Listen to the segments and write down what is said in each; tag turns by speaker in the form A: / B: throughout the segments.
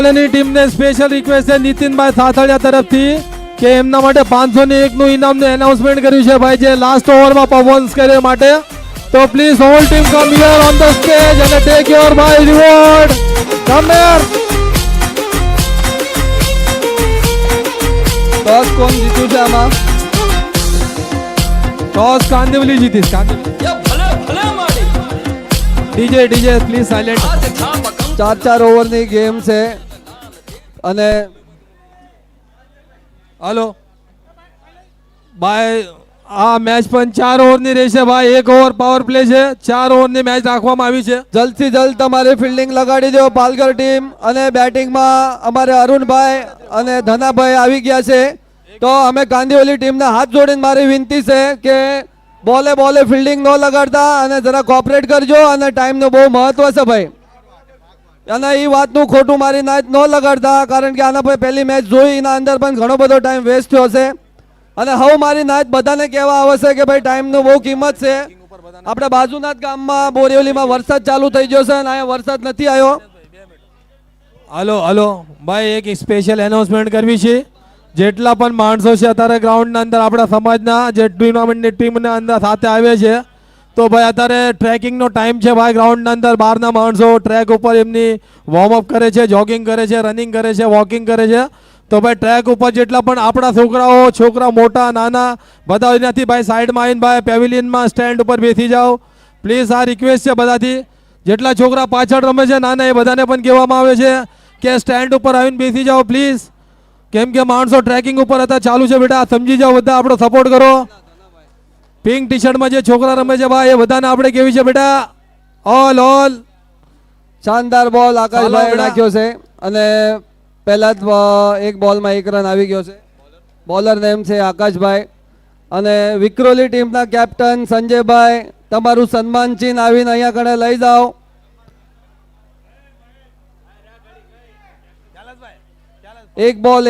A: ટીમને special request છે નીતિનભાઈ સાથળિયા તરફથી કે એમના માટે 501 નું ઇનામનું એનાઉન્સમેન્ટ કર્યું છે ભાઈ જે લાસ્ટ ઓવરમાં પરફોર્મન્સ કરે માટે. તો please whole team come here on the stage અને ટેક યોર ભાઈ રિવોર્ડ. Come here.
B: ટોસ કોણ જીત્યું છે આમાં?
A: ટોસ કાંદિવલી જીતીશ. DJ please silent.
B: 4 ઓવરની ગેમ છે અને
A: હાલો ભાઈ આ મેચ પણ 4 ઓવરની રહેશે ભાઈ. 1 ઓવર પાવર પ્લે છે. 4 ઓવરની મેચ રાખવામાં આવી છે.
B: જલ્દથી જલ્દ તમારી ફિલ્ડિંગ લગાડી દો પાલઘર ટીમ. અને બેટિંગમાં અમારે અરુણભાઈ અને ધનાભાઈ આવી ગયા છે. તો અમે કાંદિવલી ટીમને હાથ જોડીને મારી વિનંતી છે કે બોલે ફિલ્ડિંગ ન લગાડતા અને જરા કોઓપરેટ કરજો. અને ટાઈમનું બહુ મહત્વ છે ભાઈ. અને એ વાતનું ખોટું મારી નાચ ન લગાડતા કારણ કે આના પછી પહેલી મેચ જોઈ એના અંદર પણ ઘણો બધો ટાઈમ વેસ્ટ થયો છે. અને હવે મારી નાચ બધાને કહેવા આવશે કે ભાઈ ટાઈમનું બહુ કિંમત છે. આપણે બાજુના જ ગામમાં બોરીવલીમાં વરસાદ ચાલુ થઈ ગયો છે અને અહીંયા વરસાદ નથી આવ્યો.
A: હાલો ભાઈ એક સ્પેશિયલ એનાઉન્સમેન્ટ કરવી છે. જેટલા પણ માણસો છે અત્યારે ગ્રાઉન્ડના અંદર આપણા સમાજના જે ટુર્નામેન્ટની ટીમના અંદર સાથે આવે છે તો ભાઈ અત્યારે ટ્રેકિંગનો ટાઈમ છે ભાઈ. ગ્રાઉન્ડના અંદર બહારના માણસો ટ્રેક ઉપર એમની વોર્મઅપ કરે છે, જોગિંગ કરે છે, રનિંગ કરે છે, વોકિંગ કરે છે. તો ભાઈ ટ્રેક ઉપર જેટલા પણ આપણા છોકરા મોટા નાના બધા એનાથી ભાઈ સાઈડમાં આવીને ભાઈ પેવિલિયનમાં સ્ટેન્ડ ઉપર બેસી જાઓ પ્લીઝ. આ રિક્વેસ્ટ છે બધાથી. જેટલા છોકરા પાછળ રમે છે નાના એ બધાને પણ કહેવામાં આવે છે કે સ્ટેન્ડ ઉપર આવીને બેસી જાઓ પ્લીઝ. કેમ કે માણસો ટ્રેકિંગ ઉપર હતા ચાલુ છે બેટા. સમજી જાઓ બધા, આપણો સપોર્ટ કરો. પિંક ટી શર્ટમાં જે છોકરા રમે છે ભાઈ એ બધાને આપણે કેવી છે બેટા ઓલ
B: શાનદાર બોલ આકાશભાઈ નાખ્યો છે અને પહેલા જ એક બોલમાં 1 રન આવી ગયો છે. બોલર નેમ છે આકાશભાઈ. અને વિક્રોલી ટીમના કેપ્ટન સંજયભાઈ તમારું સન્માન ચિહ્ન આવીને અહીંયા કણે લઈ જાઓ. એક બોલ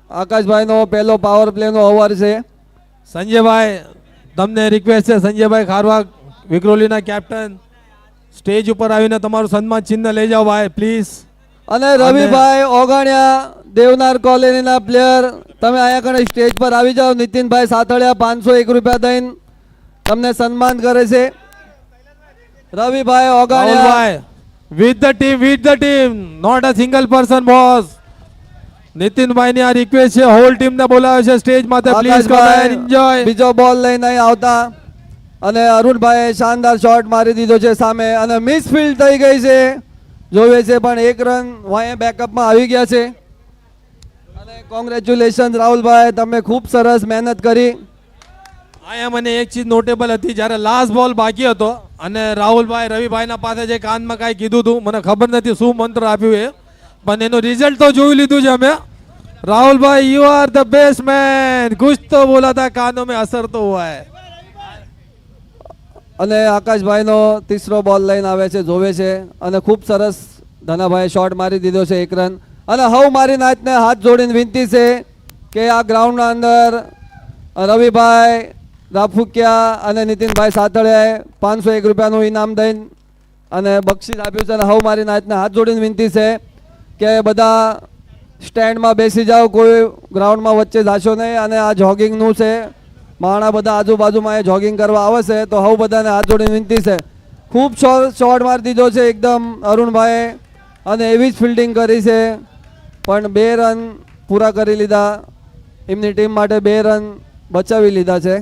B: આકાશભાઈ નો પહેલો પાવર પ્લે નો ઓવર છે.
A: સંજયભાઈ તમને રિક્વેસ્ટ છે સંજયભાઈ ખારવા વિક્રોલીના કેપ્ટન સ્ટેજ ઉપર આવીને તમારું સન્માન ચિહ્ન લઈ જાઓ ભાઈ પ્લીઝ.
B: અને રવિભાઈ ઓગાણિયા દેવનાર કોલોનીના પ્લેયર તમે અહીંયા કણે સ્ટેજ પર આવી જાઓ. નીતિનભાઈ સાથળિયા 501 રૂપિયા દઈને તમને સન્માન કરે છે. રવિભાઈ ઓગાણિયા
A: with the team not a single person boss. Nitinbhai ની આ રિક્વેસ્ટ છે. હોલ ટીમ ને બોલાવે છે સ્ટેજ માથે પ્લીઝ કમ એન્ડ એન્જોય.
B: બીજો બોલ લઈને આવતા અને અરુણભાઈ શાનદાર શોટ મારી દીધો છે સામે અને મિસ ફિલ્ડ થઈ ગઈ છે જોવે છે પણ 1 રન વાય બેકઅપમાં આવી ગયા છે. અને કોંગ્રેચ્યુલેશન રાહુલભાઈ, તમે ખૂબ સરસ મહેનત કરી.
A: અહીંયા મને એક ચીજ નોટેબલ હતી. જ્યારે લાસ્ટ બોલ બાકી હતો અને રાહુલભાઈ રવિભાઈના પાસે જે કાનમાં કાંઈ કીધું હતું મને ખબર નથી શું મંત્ર આપ્યું એ, પણ એનું રિઝલ્ટ તો જોઈ લીધું છે અમે. રાહુલભાઈ you are the best man, કુછ તો બોલા था कानों में असर तो हुआ है.
B: અને આકાશભાઈનો ત્રીસો બોલ લઈને આવે છે જોવે છે અને ખૂબ સરસ ધનાભાઈ શોટ મારી દીધો છે 1 રન. અને હવે મારી નાચને હાથ જોડીને વિનંતી છે કે આ ગ્રાઉન્ડના અંદર રવિભાઈ રાફુકિયા અને નીતિનભાઈ સાથળિયાએ 501 રૂપિયાનું ઇનામ દઈને અને બક્ષીસ આપ્યું છે. અને હવે મારી નાચને હાથ જોડીને વિનંતી છે કે બધા સ્ટેન્ડમાં બેસી જાઓ, કોઈ ગ્રાઉન્ડમાં વચ્ચે જાશો નહીં. અને આ જોગિંગનું છે, માણા બધા આજુબાજુમાં એ જોગિંગ કરવા આવે છે તો હવે બધાને હાથ જોડીને વિનંતી છે. ખૂબ શોટ મારી દીધો છે એકદમ અરુણભાઈએ અને એવી જ ફિલ્ડિંગ કરી છે પણ 2 રન પૂરા કરી લીધા. એમની ટીમ માટે 2 રન બચાવી લીધા છે.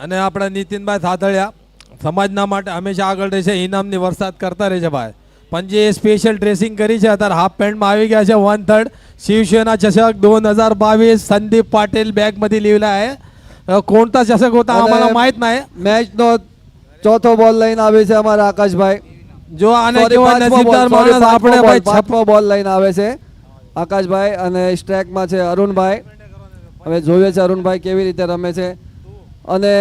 A: અને આપણા નીતિનભાઈ સાથળિયા સમાજના માટે હંમેશા આગળ રહે છે, ઇનામની વરસાદ કરતા રહે છે ભાઈ. પણ જે સ્પેશિयल ड्रेसिंग કરી છે અત્યારે हाफ पॅन्टમાં આવી ગયા છે 1/3 शिवसेना चषक 2022 संदीप पाटील बॅग मध्ये लिहिला आहे. कोणता चषक होता आम्हाला माहित नाही.
B: મેચનો ચોથો બોલ લઈને આવે છે અમારા આકાશભાઈ.
A: જો આને કેવા નસીબદાર માણસ આપણે ભાઈ
B: 6 બોલ લઈને આવે છે આકાશભાઈ અને સ્ટ્રાઇકમાં છે અરુણભાઈ. હવે જોઈએ છે અરુણભાઈ કેવી રીતે રમે છે. અને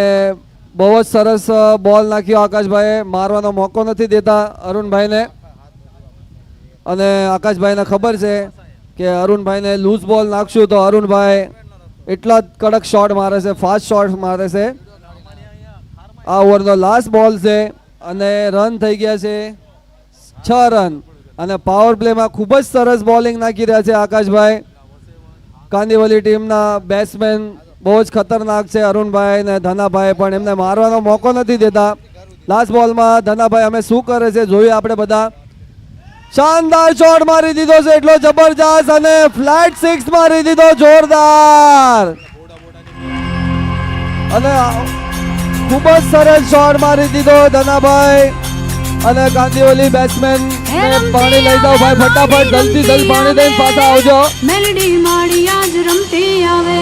B: બહુ જ સરસ બોલ નાખ્યો આકાશભાઈએ, મારવાનો મોકો નથી દેતા અરુણભાઈને. અને આકાશભાઈને ખબર છે કે અરુણભાઈને લૂઝ બોલ નાખશું તો અરુણભાઈ એટલા જ કડક શોટ મારે છે, ફાસ્ટ શોટ મારે છે. આ ઓવરનો લાસ્ટ બોલ છે અને રન થઈ ગયા છે 6 રન અને પાવર પ્લેમાં ખૂબ જ સરસ બોલિંગ નાખી રહ્યા છે આકાશભાઈ. કાંદીવલી ટીમના બેટ્સમેન બહુ જ ખતરનાક છે અરુણભાઈ અને ધનાભાઈ, પણ એમને મારવાનો મોકો નથી દેતા. લાસ્ટ બોલમાં ધનાભાઈ અમે શું કરે છે જોઈએ આપણે બધા. શાનદાર શોટ મારી દીધો છે એટલો જબરજસ્ત અને ફ્લેટ 6 મારી દીધો જોરદાર અને ખૂબ જ સરસ શોટ મારી દીધો ધનાભાઈ. અને કાંદીવલી બેટ્સમેન પાણી લઈ જાઓ ભાઈ, ફટાફટ જલ્દી જલ્દી પાણી દઈને પાછા આવજો.
C: મેલડી માડી આજ રમતી આવે.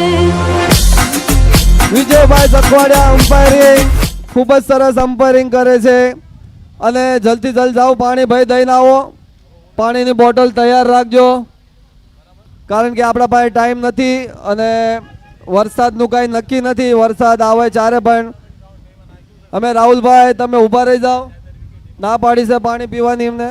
B: વિજયભાઈ સખવાડિયા અમ્પાયરિંગ ખૂબ જ સરસ અમ્પાયરિંગ કરે છે. અને જલ્દી જલ્દી જાઓ પાણી ભાઈ દઈને આવો. પાણીની બોટલ તૈયાર રાખજો કારણ કે આપણા પાસે ટાઈમ નથી અને વરસાદનું કાંઈ નક્કી નથી. વરસાદ આવે ચારે પણ અમે રાહુલભાઈ તમે ઊભા રહી જાઓ. ના પાડી છે પાણી પીવાની એમને.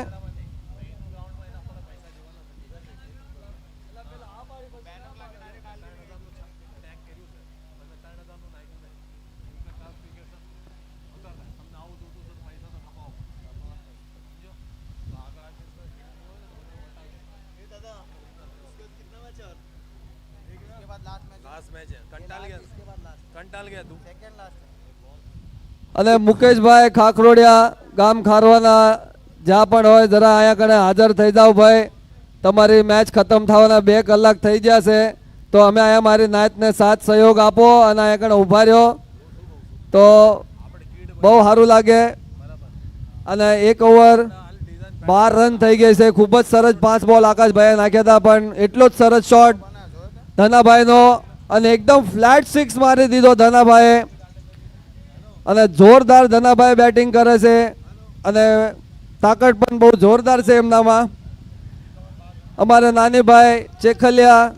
B: અને મુકેશભાઈ ખાખરોડિયા ગામ ખારવાના જ્યાં પણ હોય જરા અહીંયા કણે હાજર થઈ જાઓ ભાઈ. તમારી મેચ ખતમ થવાના 2 કલાક થઈ ગયા છે તો અમે અહીંયા મારી નાચને સાથ સહયોગ આપો અને અહીંયા કણે ઊભા રહ્યો તો બહુ સારું લાગે. અને 1 ઓવર 12 રન થઈ ગઈ છે. ખૂબ જ સરસ 5 બોલ આકાશભાઈએ નાખ્યા હતા પણ એટલો જ સરસ શોટ ધનાભાઈનો અને એકદમ ફ્લેટ 6 મારી દીધો ધનાભાઈએ. અને જોરદાર ધનાભાઈ બેટિંગ કરે છે અને તાકાત પણ બહુ જોરદાર છે એમનામાં. અમારા નાનીભાઈ ચેખલિયા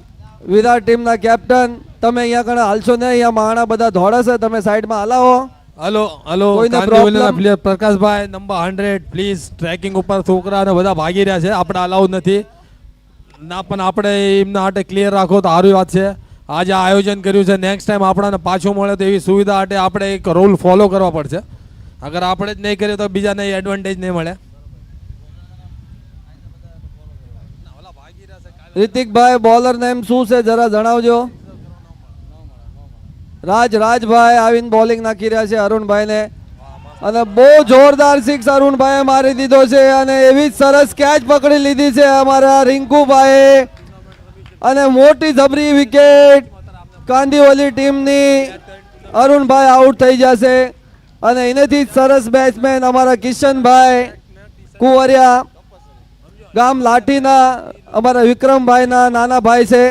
B: વિરાટ ટીમના કેપ્ટન, તમે અહીંયા કણે હાલશો ને, અહીંયા માણા બધા દોડે છે, તમે સાઈડમાં હલાવો.
A: હલો હલો
B: કોઈને
A: કાંદીવલીના
B: problem?
A: Player Prakashbhai number 100 please. Tracking ઉપર છોકરા અને બધા ભાગી રહ્યા છે, આપણે અલાઉ નથી ના, પણ આપણે એમના માટે ક્લિયર રાખો તો સારી વાત છે. આજે આ આયોજન કર્યું છે, નેક્સ્ટ ટાઈમ આપણને પાછું મળે તો એવી સુવિધા માટે આપણે એક રૂલ ફોલો કરવા પડશે. અગર આપણે જ નહીં કરીએ તો બીજાને એડવાન્ટેજ નહીં મળે.
B: રિતિકભાઈ બોલર નેમ શું છે જરા જણાવજો. રાજભાઈ આવીને બોલિંગ નાખી રહ્યા છે અરુણભાઈને અને બહુ જોરદાર 6 અરુણભાઈએ મારી દીધો છે અને એવી જ સરસ કેચ પકડી લીધી છે અમારા રિંકુભાઈએ અને મોટી જબરી વિકેટ કાંદીવલી ટીમની. અરુણભાઈ આઉટ થઈ જશે અને એનેથી જ સરસ બેટ્સમેન અમારા કિશનભાઈ કુંવરિયા ગામ લાઠીના અમારા વિક્રમભાઈના નાના ભાઈ છે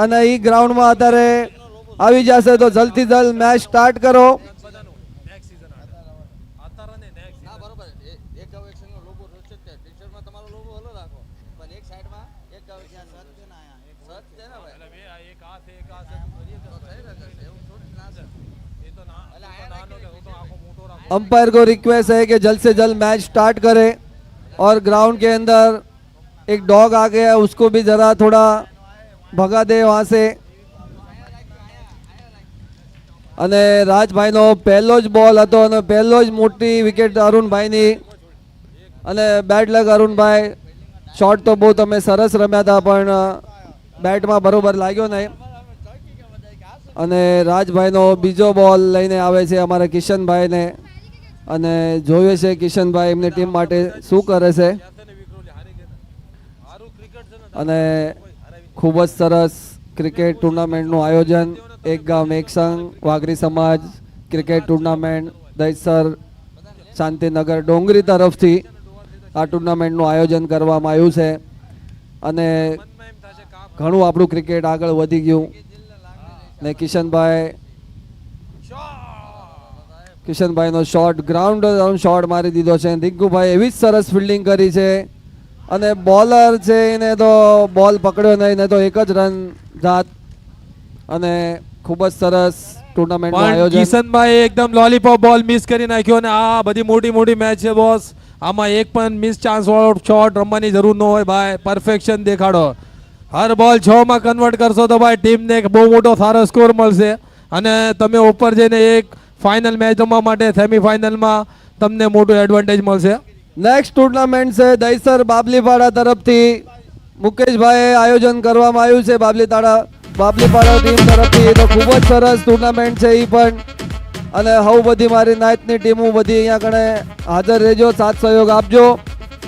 B: અને એ ગ્રાઉન્ડમાં અત્યારે આવી જશે તો જલ્દી જલ્દ મેચ સ્ટાર્ટ કરો. अंपायर को रिक्वेस्ट है कि जल्द से जल्द मैच स्टार्ट करे और ग्राउंड के अंदर एक डॉग आ गया है उसको भी जरा थोड़ा भगा दे वहां से. અને રાજભાઈનો પહેલો જ બોલ હતો અને પહેલો જ મોટી વિકેટ અરુણભાઈની અને બેડ લક અરુણભાઈ. શોટ તો બહુ તમે સરસ રમ્યા હતા પણ બેટમાં બરોબર લાગ્યો નહીં. અને રાજભાઈનો બીજો બોલ લઈને આવે છે અમારા કિશનભાઈને અને જોઈએ છે કિશનભાઈ એમની ટીમ માટે શું કરે છે. અને ખૂબ જ સરસ ક્રિકેટ ટુર્નામેન્ટનું આયોજન એક ગામ એક સંઘ વાઘરી સમાજ ક્રિકેટ ટુર્નામેન્ટ દહીસર શાંતિનગર ડોંગરી તરફથી આ ટુર્નામેન્ટનું આયોજન કરવામાં આવ્યું છે અને ઘણું આપણું ક્રિકેટ આગળ વધી ગયું. ને કિશનભાઈનો શોટ ગ્રાઉન્ડ શોટ મારી દીધો છે. દિગ્ગુભાઈ એવી જ સરસ ફિલ્ડિંગ કરી છે અને બોલર છે એને તો બોલ પકડ્યો નહીં, ને તો 1 જ રન જાત. અને ખૂબ જ સરસ ટુર્નામેન્ટનું
A: પણ
B: આયોજન.
A: કિશનભાઈ એકદમ લોલીપોપ બોલ મિસ કરી નાખ્યો અને આ બધી મોટી મોટી મેચ છે બોસ, આમાં એક પણ મિસ ચાન્સ વાળો શોટ રમવાની જરૂર ન હોય ભાઈ. પરફેક્શન દેખાડો, હર બોલ 6 માં કન્વર્ટ કરશો તો ભાઈ ટીમને એક બહુ મોટો સારો સ્કોર મળશે અને તમે ઉપર જઈને એક ફાઇનલ મેચ રમવા માટે સેમીફાઇનલમાં તમને મોટું એડવાન્ટેજ મળશે.
B: નેક્સ્ટ ટુર્નામેન્ટ છે દહીસર બાબલીપાડા તરફથી મુકેશભાઈએ આયોજન કરવામાં આવ્યું છે. બાબલીપાડા ટીમ તરફથી તો ખૂબ જ સરસ ટુર્નામેન્ટ છે એ પણ. અને હવ બધી મારી નાઇટની ટીમો બધી અહીંયા કણે હાજર રહેજો, સાથ સહયોગ આપજો.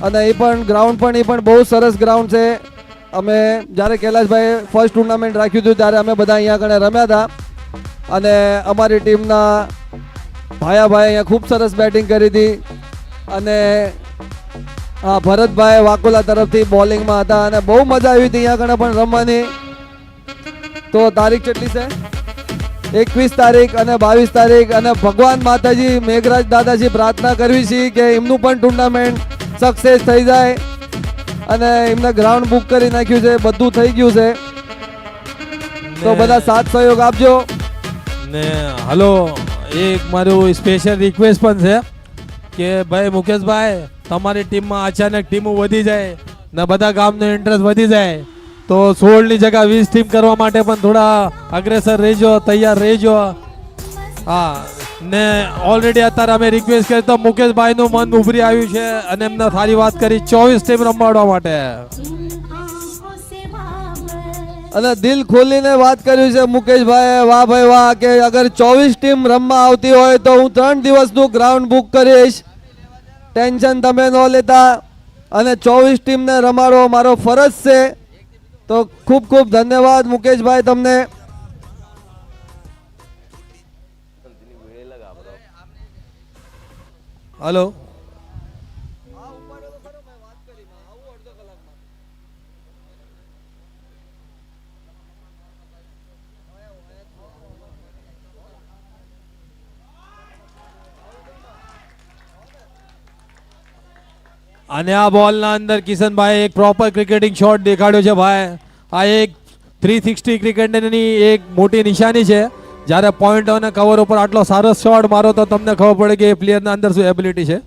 B: અને એ પણ ગ્રાઉન્ડ પણ બહુ સરસ ગ્રાઉન્ડ છે. અમે જ્યારે કૈલાશભાઈએ ફર્સ્ટ ટુર્નામેન્ટ રાખ્યું હતું ત્યારે અમે બધા અહીંયા કણે રમ્યા હતા. અને અમારી ટીમના ભાયાભાઈ અહીંયા ખૂબ સરસ બેટિંગ કરી હતી. અને હા, ભરતભાઈ વાકોલા તરફથી બોલિંગમાં હતા અને બહુ મજા આવી હતી અહીંયા કણે પણ રમવાની. તો તારીખ કેટલી છે? 21 તારીખ અને 22 તારીખ. અને ભગવાન માતાજી મેઘરાજ દાદાજી પ્રાર્થના કરવી છે કે એમનું પણ ટુર્નામેન્ટ સક્સેસ થઈ જાય. અને એમને ગ્રાઉન્ડ બુક કરી નાખ્યું છે, બધું થઈ ગયું છે. તો બધા સાથ સહયોગ આપજો.
A: ને હલો, એક મારું સ્પેશિયલ રિક્વેસ્ટ પણ છે કે ભાઈ મુકેશભાઈ, તમારી ટીમમાં અચાનક ટીમો વધી જાય ને બધા ગામનો ઇન્ટરેસ્ટ વધી જાય તો 16ની જગ્યા 20 ટીમ કરવા માટે પણ થોડા અગ્રેસર રહેજો, તૈયાર રહેજો. હા, ને ઓલરેડી અત્યારે અમે રિક્વેસ્ટ કરી તો મુકેશભાઈનું મન ઉભરી આવ્યું છે અને એમને સારી વાત કરી 24 ટીમ રમાડવા માટે.
B: અને દિલ ખોલીને વાત કર્યું છે મુકેશભાઈ, વાહ ભાઈ વાહ, કે અગર 24 ટીમ રમવા આવતી હોય તો હું 3 દિવસનું ગ્રાઉન્ડ બુક કરીશ, ટેન્શન તમે ન લેતા. અને 24 ટીમને રમાડવો મારો ફરજ છે. તો ખૂબ ખૂબ ધન્યવાદ મુકેશભાઈ તમને.
A: હલો, અને આ બોલના અંદર કિશનભાઈ એક પ્રોપર ક્રિકેટિંગ શોટ દેખાડ્યો છે ભાઈ. આ એક 360 ક્રિકેટની એક મોટી નિશાની છે. જ્યારે પોઈન્ટ અને કવર ઉપર આટલો સારો શોટ મારો તો તમને ખબર પડે કે એ પ્લેયરના અંદર શું એબિલિટી છે.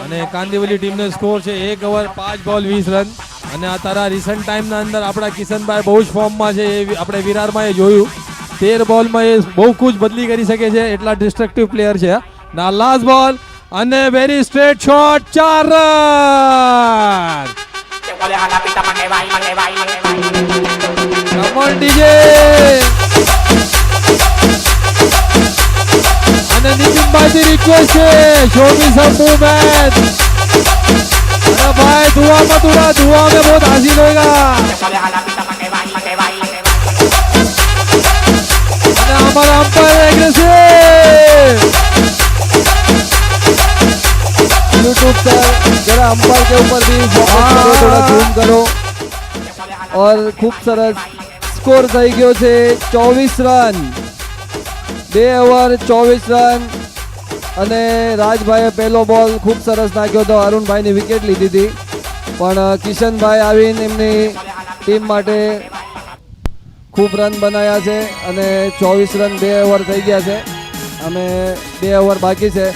A: અને કાંદિવલી ટીમનો સ્કોર છે 1 ઓવર 5 બોલ 20 રન. અને આ તારા રિસન્ટ ટાઈમના અંદર આપણા કિશનભાઈ બહુ જ ફોર્મમાં છે. એ આપણે વિરારમાં એ જોયું 13 બોલમાં એ બહુ કુછ બદલી કરી શકે છે, એટલા ડિસ્ટ્રક્ટિવ પ્લેયર છે. ના લાસ્ટ બોલ અને very straight shot, 4 run. Come on DJ. અને નીતિનભાઈથી રિક્વેસ્ટ છે, શો મી સમ મૂવમેન્ટ. अरे भाई दुआ मत उड़ा, दुआ में बहुत हासिल होगा. हमारा अंपायर एग्रेसिव.
B: यूट्यूब पर जरा अंपायर के ऊपर भी फोकस करो, थोड़ा झूम करो. और खूब सरस स्कोर થઈ ગયો છે 24 રન, 2 ઓવર 24 રન. અને રાજભાઈએ પહેલો બોલ ખૂબ સરસ નાખ્યો હતો, અરુણભાઈની વિકેટ લીધી હતી. પણ કિશનભાઈ આવીને એમની ટીમ માટે ખૂબ રન બનાવ્યા છે. અને 24 રન 2 ઓવર થઈ ગયા છે. અમે 2 ઓવર બાકી છે.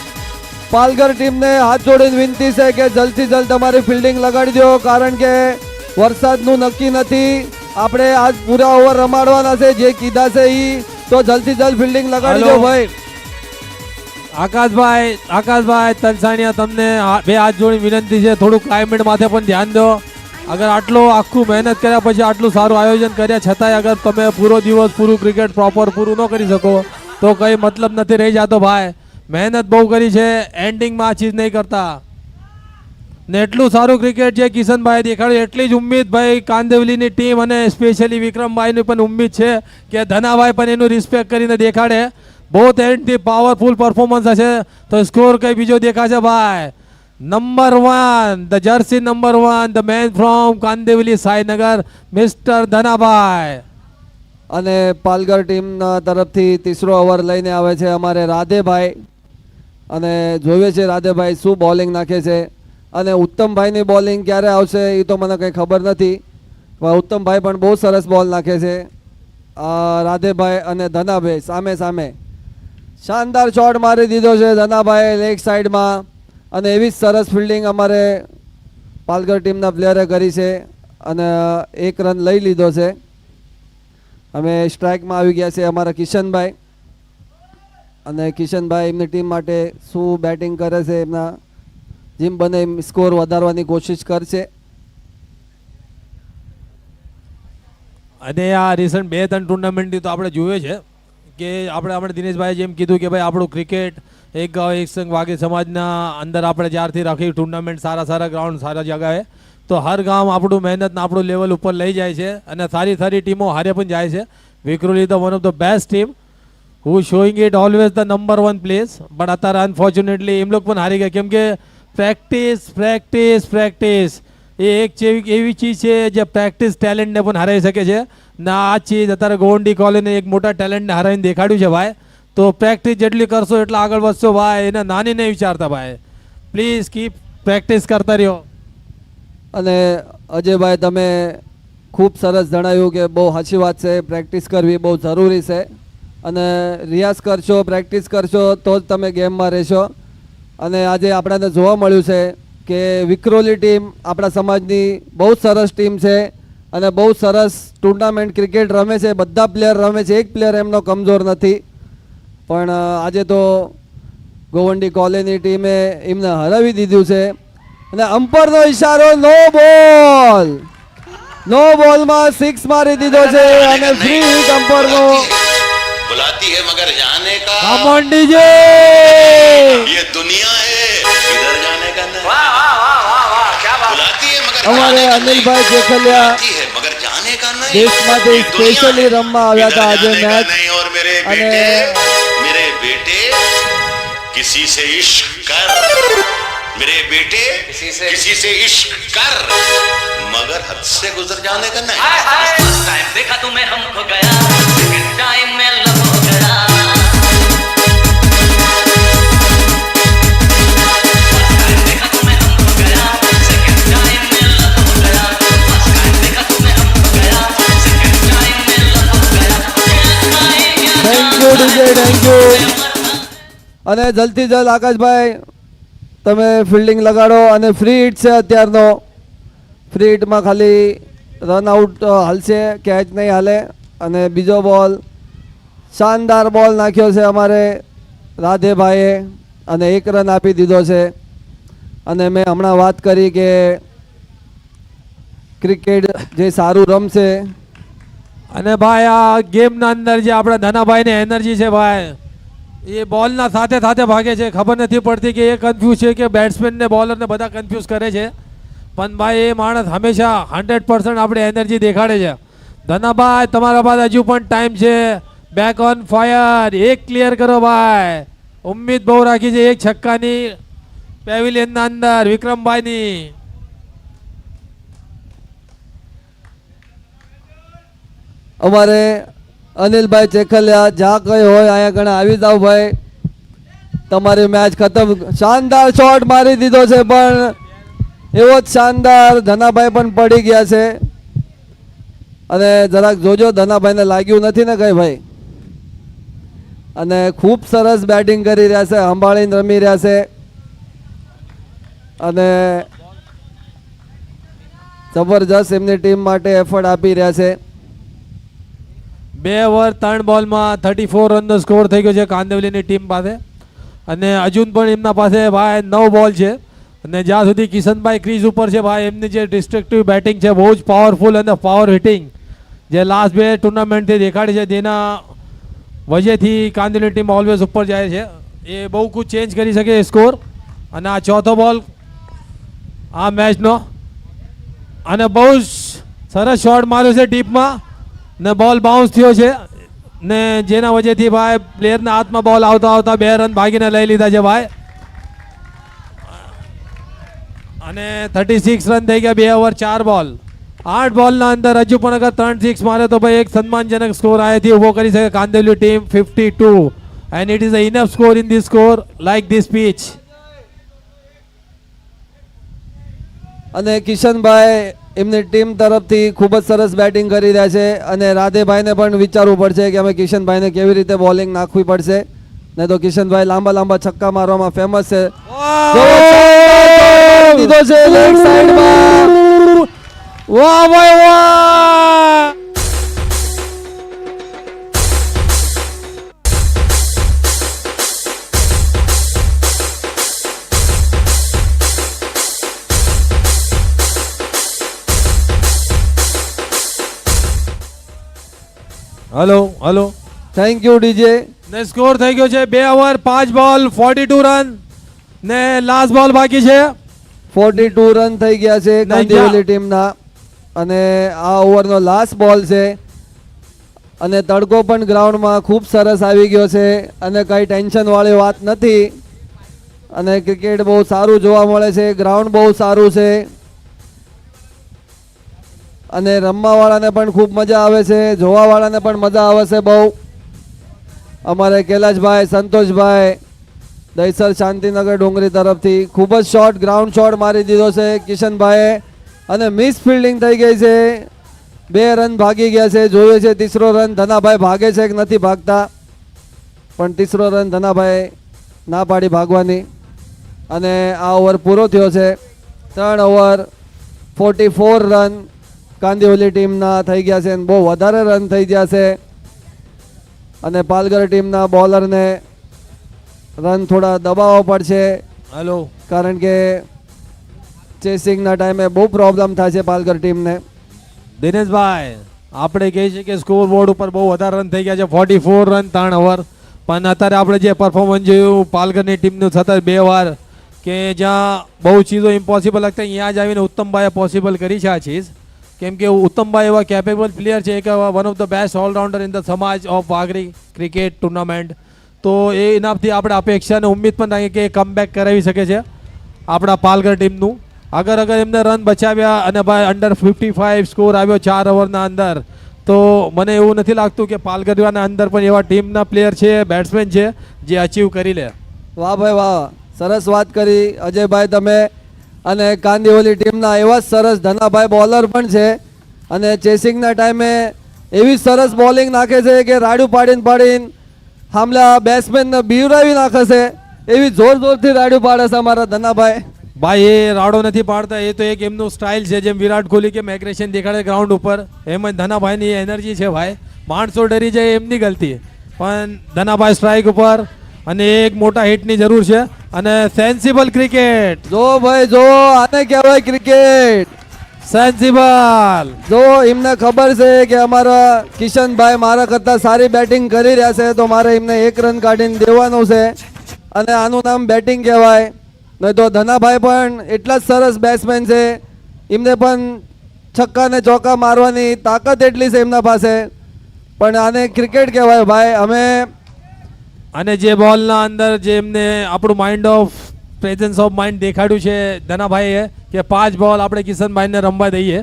B: પાલઘર ટીમને હાથ જોડીને વિનંતી છે કે જલ્દથી જલ્દ તમારી ફિલ્ડિંગ લગાડી દો, કારણ કે વરસાદનું નક્કી નથી. આપણે આજ પૂરા ઓવર રમાડવાના છે, જે કીધા છે એ તો જલ્દથી જલ્દ ફિલ્ડિંગ લગાડી દો ભાઈ.
A: આકાશભાઈ તલસાણિયા, તમને બે હાથ જોડી વિનંતી છે, થોડું ક્લાઇમેટ માથે પણ ધ્યાન દો. અગર આટલું આખું મહેનત કર્યા પછી આટલું સારું આયોજન કર્યા છતાંય અગર તમે પૂરો દિવસ પૂરું ક્રિકેટ પ્રોપર પૂરું ન કરી શકો તો કઈ મતલબ નથી રહી જતો ભાઈ. મહેનત બહુ કરી છે, એન્ડિંગમાં આ ચીજ નહીં કરતા. ને એટલું સારું ક્રિકેટ જે કિશનભાઈ દેખાડ્યું, એટલી જ ઉમ્મીદ ભાઈ કાંદિવલીની ટીમ અને સ્પેશિયલી વિક્રમભાઈની પણ ઉમ્મીદ છે કે ધનાભાઈ પણ એનું રિસ્પેક્ટ કરીને દેખાડે. બહુ એન્ડથી પાવરફુલ પરફોર્મન્સ હશે. તો સ્કોર કઈ બીજો દેખાશે ભાઈ. Number 1, the jersey number 1, the man from Kandivali Sainagar, mister Dhanabhai.
B: અને પાલઘર ટીમના તરફથી ત્રીસો ઓવર લઈને આવે છે અમારે રાધેભાઈ. અને જોઈએ છે રાધેભાઈ શું બોલિંગ નાખે છે. અને ઉત્તમભાઈની બોલિંગ ક્યારે આવશે એ તો મને કંઈ ખબર નથી. પણ ઉત્તમભાઈ પણ બહુ સરસ બોલ નાખે છે. રાધેભાઈ અને ધનાભાઈ સામે સામે શાનદાર શોટ મારી દીધો છે ધનાભાઈ લેગ સાઈડમાં, અને એવી જ સરસ ફિલ્ડિંગ અમારે પાલઘર ટીમના પ્લેયરે કરી છે અને 1 રન લઈ લીધો છે. અમે સ્ટ્રાઇકમાં આવી ગયા છે અમારા કિશનભાઈ, અને કિશનભાઈ એમની ટીમ માટે શું બેટિંગ કરે છે, એમના જેમ બને એમ સ્કોર વધારવાની કોશિશ કરશે.
A: અને આ રિસન્ટ 2-3 ટુર્નામેન્ટથી તો આપણે જોયું છે કે આપણે દિનેશભાઈ જેમ કીધું કે ભાઈ આપણું ક્રિકેટ એક ગાંવ એક સંઘ વાઘેર સમાજના અંદર આપણે જ્યારથી રાખી ટુર્નામેન્ટ સારા ગ્રાઉન્ડ સારા જગાએ, તો હર ગામ આપણું મહેનત આપણું લેવલ ઉપર લઈ જાય છે અને સારી ટીમો હારે પણ જાય છે. Vikhroli the one of the best team who showing it always the number 1 place, but અત્યારે અનફોર્ચ્યુનેટલી એમ લોકો પણ હારી ગયા કેમ કે પ્રેક્ટિસ એ એક એવી ચીજ છે જે પ્રેક્ટિસ ટેલેન્ટને પણ હરાવી શકે છે ને. આ ચીજ અત્યારે ગોવંડી કોલેજને એક મોટા ટેલેન્ટને હરાવીને દેખાડ્યું છે ભાઈ. તો પ્રેક્ટિસ જેટલી કરશો એટલા આગળ વધશો ભાઈ, એને નાની નહીં વિચારતા ભાઈ. પ્લીઝ કીપ પ્રેક્ટિસ કરતા રહ્યો.
B: અને અજયભાઈ તમે ખૂબ સરસ જણાવ્યું કે બહુ સાચી વાત છે, પ્રેક્ટિસ કરવી બહુ જરૂરી છે, અને રિયાઝ કરશો પ્રેક્ટિસ કરશો તો જ તમે ગેમમાં રહેશો. અને આજે આપણને જોવા મળ્યું છે કે વિક્રોલી ટીમ આપણા સમાજની બહુ સરસ ટીમ છે અને બહુ સરસ ટુર્નામેન્ટ ક્રિકેટ રમે છે, બધા પ્લેયર રમે છે, એક પ્લેયર એમનો કમજોર નથી. પણ આજે તો ગોવંડી કોલેજની ટીમે એમને હરાવી દીધું છે, અને અમ્પરનો ઈશારો નો બોલમાં 6 મારી દીધો છે અને ફ્રી હિટ અમ્પરનો.
D: बुलाती है मगर जाने का
A: Come on, DJ!
D: ये दुनिया है, इधर जाने का नहीं। बुलाती है मगर
B: અમારે
D: जाने का
B: અનિલભાઈ
D: नहीं।
B: જેખલિયા
D: बुलाती है मगर जाने का नहीं।
B: દેશમાંથી
D: ये दुनिया
B: સ્પેશિયલી
D: है,
B: રમવા આવ્યા
D: इधर
B: હતા આજે
D: जाने का
B: મેચ.
D: नहीं। और मेरे
B: અને
D: बेटे किसी से इश्क कर, मेरे बेटे किसी से इश्क कर, मगर हद से गुजर जाने का नहीं।
E: टाइम देखा तुम्हें हमको गया, सेकंड टाइम में लव हो गया। टाइम देखा तुम्हें हमको गया, सेकंड टाइम में लव हो गया। टाइम देखा तुम्हें हमको गया, सेकंड टाइम में लव हो गया।
B: Thank you DJ, thank you. અને જલ્દથી જલ્દ આકાશભાઈ તમે ફિલ્ડિંગ લગાડો, અને ફ્રી હિટ છે અત્યારનો. ફ્રી હિટમાં ખાલી રન આઉટ હાલશે, કેચ નહીં હાલે. અને બીજો બોલ શાનદાર બોલ નાખ્યો છે અમારે રાધેભાઈએ અને 1 રન આપી દીધો છે. અને મેં હમણાં વાત કરી કે ક્રિકેટ જે સારું રમશે,
A: અને ભાઈ આ ગેમના અંદર જે આપણા ધનાભાઈની એનર્જી છે ભાઈ, એ બોલના સાથે ભાગે છે. ખબર નથી પડતી કે એ કન્ફ્યુઝ છે કે બેટ્સમેનને બોલરને બધા કન્ફ્યુઝ કરે છે, પણ ભાઈ એ માણસ હંમેશા 100% આપણી એનર્જી દેખાડે છે. ધનાભાઈ તમારા પાસે હજુ પણ ટાઈમ છે, બેક ઓન ફાયર, એક ક્લિયર કરો ભાઈ. ઉમ્મીદ બહુ રાખી છે એક છક્કાની પેવિલિયનના અંદર વિક્રમભાઈની.
B: અમારે અનિલભાઈ ચેખલિયા જ્યાં કઈ હોય અહીંયા ગણે આવી જાવ ભાઈ, તમારી મેચ ખતમ. શાનદાર શોટ મારી દીધો છે, પણ એવો જ શાનદાર ધનાભાઈ પણ પડી ગયા છે. અને જરાક જોજો ધનાભાઈને લાગ્યું નથી ને કઈ ભાઈ. અને ખૂબ સરસ બેટિંગ કરી રહ્યા છે, સંભાળીને રમી રહ્યા છે, અને જબરજસ્ત એમની ટીમ માટે એફર્ટ આપી રહ્યા છે.
A: 2 ઓવર 3 બોલમાં 34 રનનો સ્કોર થઈ ગયો છે કાંદવલીની ટીમ પાસે. અને હજુ પણ એમના પાસે ભાઈ 9 બોલ છે. અને જ્યાં સુધી કિશનભાઈ ક્રીઝ ઉપર છે ભાઈ, એમની જે ડિસ્ટ્રક્ટિવ બેટિંગ છે બહુ જ પાવરફુલ અને પાવર હિટિંગ જે લાસ્ટ 2 ટુર્નામેન્ટથી દેખાડી છે, તેના વજહથી કાંદવલી ટીમ ઓલવેઝ ઉપર જાય છે. એ બહુ કુછ ચેન્જ કરી શકે સ્કોર. અને આ ચોથો બોલ આ મેચનો, અને બહુ જ સરસ શોટ માર્યો છે ડીપમાં, ને બોલ બાઉન્સ થયો છે, ને જેના વજહથી ભાઈ પ્લેયરના હાથમાં બોલ આવતા 2 રન ભાગીને લઈ લીધા છે ભાઈ. અને 36 રન થઈ ગયા 2 ઓવર 4 બોલ. 8 બોલના અંદર હજુ પણ અગર 3 6 મારે તો ભાઈ એક સન્માનજનક સ્કોર આયાથી ઊભો કરી શકે Kandivali team 52, and it is a enough score in this score like this pitch.
B: અને કિશનભાઈ એમની ટીમ તરફથી ખૂબ જ સરસ બેટિંગ કરી રહ્યા છે અને રાધેભાઈને પણ વિચારવું પડશે કે અમે કિશનભાઈને કેવી રીતે બોલિંગ નાખવી પડશે, નહીં તો કિશનભાઈ લાંબા લાંબા છક્કા મારવામાં ફેમસ છે. દીધો છે લેગ સાઈડમાં.
A: વાહ ભાઈ વાહ. Hello hello.
B: Thank you DJ.
A: ને સ્કોર થઈ ગયો છે 2 ઓવર 5 બોલ 42 રન ને લાસ્ટ બોલ બાકી છે.
B: 42 રન થઈ ગયા છે કાંદિવલી ટીમના અને આ ઓવરનો લાસ્ટ બોલ છે અને તડકો પણ ગ્રાઉન્ડમાં ખૂબ સરસ આવી ગયો છે અને કંઈ ટેન્શન વાળી વાત નથી અને ક્રિકેટ બહુ સારું જોવા મળે છે. ગ્રાઉન્ડ બહુ સારું છે અને રમવાવાળાને પણ ખૂબ મજા આવે છે, જોવાવાળાને પણ મજા આવે છે બહુ. અમારે કૈલાશભાઈ સંતોષભાઈ દહીસર શાંતિનગર ડુંગરી તરફથી ખૂબ જ શોર્ટ ગ્રાઉન્ડ શોટ મારી દીધો છે કિશનભાઈએ અને મિસ ફિલ્ડિંગ થઈ ગઈ છે. 2 રન ભાગી ગયા છે. જોયું છે ત્રીસો રન ધનાભાઈ ભાગે છે કે નથી ભાગતા, પણ ત્રીસો રન ધનાભાઈ ના પાડી ભાગવાની અને આ ઓવર પૂરો થયો છે. 3 ઓવર 44 રન કાંદિવલી ટીમના થઈ ગયા છે અને બહુ વધારે રન થઈ ગયા છે અને પાલઘર ટીમના બોલરને રન થોડા દબાવવા પડશે
A: હલો.
B: કારણ કે ચેસિંગના ટાઈમે બહુ પ્રોબ્લેમ થાય છે પાલઘર ટીમને.
A: દિનેશભાઈ આપણે કહીએ છીએ કે સ્કોર બોર્ડ ઉપર બહુ વધારે રન થઈ ગયા છે 44 રન 3 ઓવર, પણ અત્યારે આપણે જે પરફોર્મન્સ જોયું પાલઘરની ટીમનું સતત 2 વાર કે જ્યાં બહુ ચીજો ઇમ્પોસિબલ લાગતા અહીંયા જ આવીને ઉત્તમભાઈએ પોસિબલ કરી છે આ ચીજ, કેમ કે ઉત્તમભાઈ એવા કેપેબલ પ્લેયર છે કે one of the best allrounder in the સમાજ ઓફ વાઘરી ક્રિકેટ ટુર્નામેન્ટ. તો એ ઇનામથી આપણે અપેક્ષા અને ઉમ્મીદ પણ રાખીએ કે કમબેક કરાવી શકે છે આપણા પાલઘર ટીમનું. અગર એમને રન બચાવ્યા અને ભાઈ અંડર 55 સ્કોર આવ્યો 4 ઓવરના અંદર, તો મને એવું નથી લાગતું કે પાલઘરના અંદર પણ એવા ટીમના પ્લેયર છે, બેટ્સમેન છે જે અચીવ કરી લે.
B: વાહ ભાઈ વાહ, સરસ વાત કરી અજયભાઈ તમે. અને કાંદિવલી ટીમના એવા જ સરસ ધનાભાઈ બોલર પણ છે અને ચેસિંગના ટાઈમે એવી સરસ બોલિંગ નાખે છે કે રાડું પાડીને હામલા બેટ્સમેનને બીવરાવી નાખે છે, એવી જોરથી રાડું પાડે છે અમારા ધનાભાઈ.
A: ભાઈ એ રાડો નથી પાડતા, એ તો એક એમનું સ્ટાઇલ છે, જેમ વિરાટ કોહલી કે એગ્રેશન દેખાડે ગ્રાઉન્ડ ઉપર, એમ જ ધનાભાઈની એનર્જી છે ભાઈ. માણસો ડરી જાય એમની ગલતી, પણ ધનાભાઈ સ્ટ્રાઇક ઉપર અને એક મોટા હિટની જરૂર છે અને સેન્સિબલ ક્રિકેટ.
B: જો ભાઈ જો, આને કહેવાય ક્રિકેટ
A: સેન્સિબલ.
B: જો એમને ખબર છે કે અમારા કિશનભાઈ મારા કરતાં સારી બેટિંગ કરી રહ્યા છે તો મારે એમને 1 રન કાઢીને દેવાનું છે અને આનું નામ બેટિંગ કહેવાય. નહીં તો ધનાભાઈ પણ એટલા જ સરસ બેટ્સમેન છે, એમને પણ છક્કા ને ચોક્કા મારવાની તાકાત એટલી છે એમના પાસે, પણ આને ક્રિકેટ કહેવાય ભાઈ. અમે
A: અને જે બોલના અંદર જે એમને આપણું mind of presence of mind દેખાડ્યું છે ધનાભાઈએ કે 5 બોલ આપણે કિશનભાઈને રમવા દઈએ,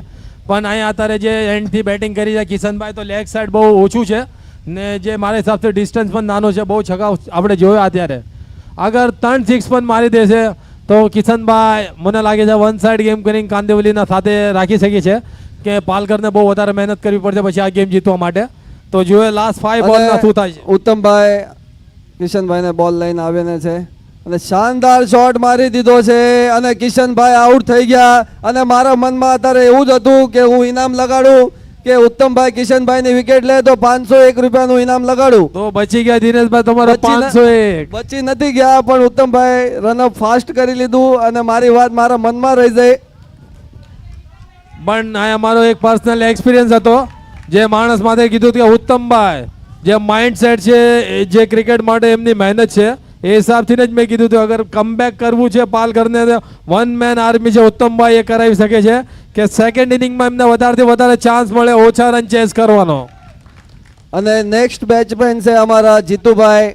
A: પણ અહીંયા અત્યારે જે એન્ડથી બેટિંગ કરી છે કિશનભાઈ તો લેગ સાઈડ બહુ ઓછું છે ને જે મારા હિસાબથી ડિસ્ટન્સ પણ નાનો છે, બહુ છક્કા આપણે જોયા અત્યારે. અગર 3 6 પણ મારી દેશે તો કિશનભાઈ મને લાગે છે વન સાઈડ ગેમ કરીને કાંદિવલીના સાથે રાખી શકીએ છે કે પાલઘરને બહુ વધારે મહેનત કરવી પડશે પછી આ ગેમ જીતવા માટે. તો જોઈએ લાસ્ટ 5 બોલમાં શું થાય છે.
B: ઉત્તમભાઈ કિશનભાઈને બોલ લઈને આવીને છે અને શાનદાર શોટ મારી દીધો છે અને કિશનભાઈ આઉટ થઈ ગયા અને મારા મનમાં અત્યારે એવું જ હતું કે હું ઇનામ લગાડું કે ઉત્તમભાઈ કિશનભાઈની વિકેટ લે તો 501 રૂપિયાનું ઇનામ લગાડું.
A: તો બચી ગયા દિનેશભાઈ તમારો 501.
B: બચી નથી ગયા, પણ ઉત્તમભાઈ રનઅપ ફાસ્ટ કરી લીધું અને મારી વાત મારા મનમાં રહી જાય.
A: પણ આ અમારો એક પર્સનલ એક્સપિરિયન્સ હતો, જે માણસ માટે કીધું કે ઉત્તમભાઈ જે માઇન્ડ સેટ છે જે ક્રિકેટ માટે એમની મહેનત છે એ હિસાબથી જ મેં કીધું હતું અગર કમબેક કરવું છે પાલઘરને 1 મેન આર્મી છે ઉત્તમભાઈ એ કરાવી શકે છે કે સેકન્ડ ઇનિંગમાં એમને વધારેથી વધારે ચાન્સ મળે ઓછા રન ચેસ કરવાનો.
B: અને નેક્સ્ટ બેટ્સમેન છે અમારા જીતુભાઈ.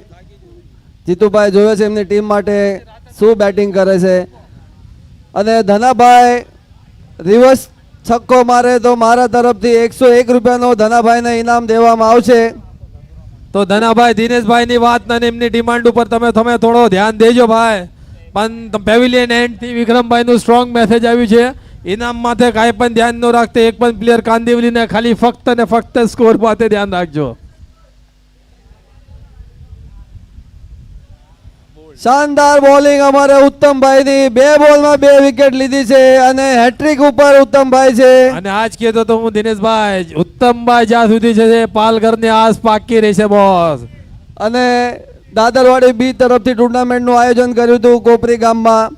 B: જીતુભાઈ જોયો છે એમની ટીમ માટે શું બેટિંગ કરે છે અને ધનાભાઈ રિવર્સ છક્કો મારે તો મારા તરફથી 101 રૂપિયાનો ધનાભાઈને ઇનામ દેવામાં આવશે.
A: તો ધનાભાઈ દિનેશભાઈની વાત અને એમની ડિમાન્ડ ઉપર તમે થોડો ધ્યાન દેજો ભાઈ. પણ પેવિલિયન એન્ડથી વિક્રમભાઈનું સ્ટ્રોંગ મેસેજ આવ્યું છે ઇનામ માથે કાંઈ પણ ધ્યાન ન રાખતે એક પણ પ્લેયર કાંદિવલીને ખાલી ફક્ત ને ફક્ત સ્કોર માથે ધ્યાન રાખજો.
B: શાનદાર બોલિંગ અમારે ઉત્તમભાઈની 2 બોલમાં 2 વિકેટ લીધી છે અને હેટ્રિક ઉપર ઉત્તમભાઈ છે.
A: અને આજ કહેતો તો હું દિનેશભાઈ ઉત્તમભાઈ જ્યાં સુધી છે પાલઘરની આસ પાકી રહેશે બોસ.
B: અને દાદરવાડી બી તરફથી ટુર્નામેન્ટનું આયોજન કર્યું હતું કોપરી ગામમાં.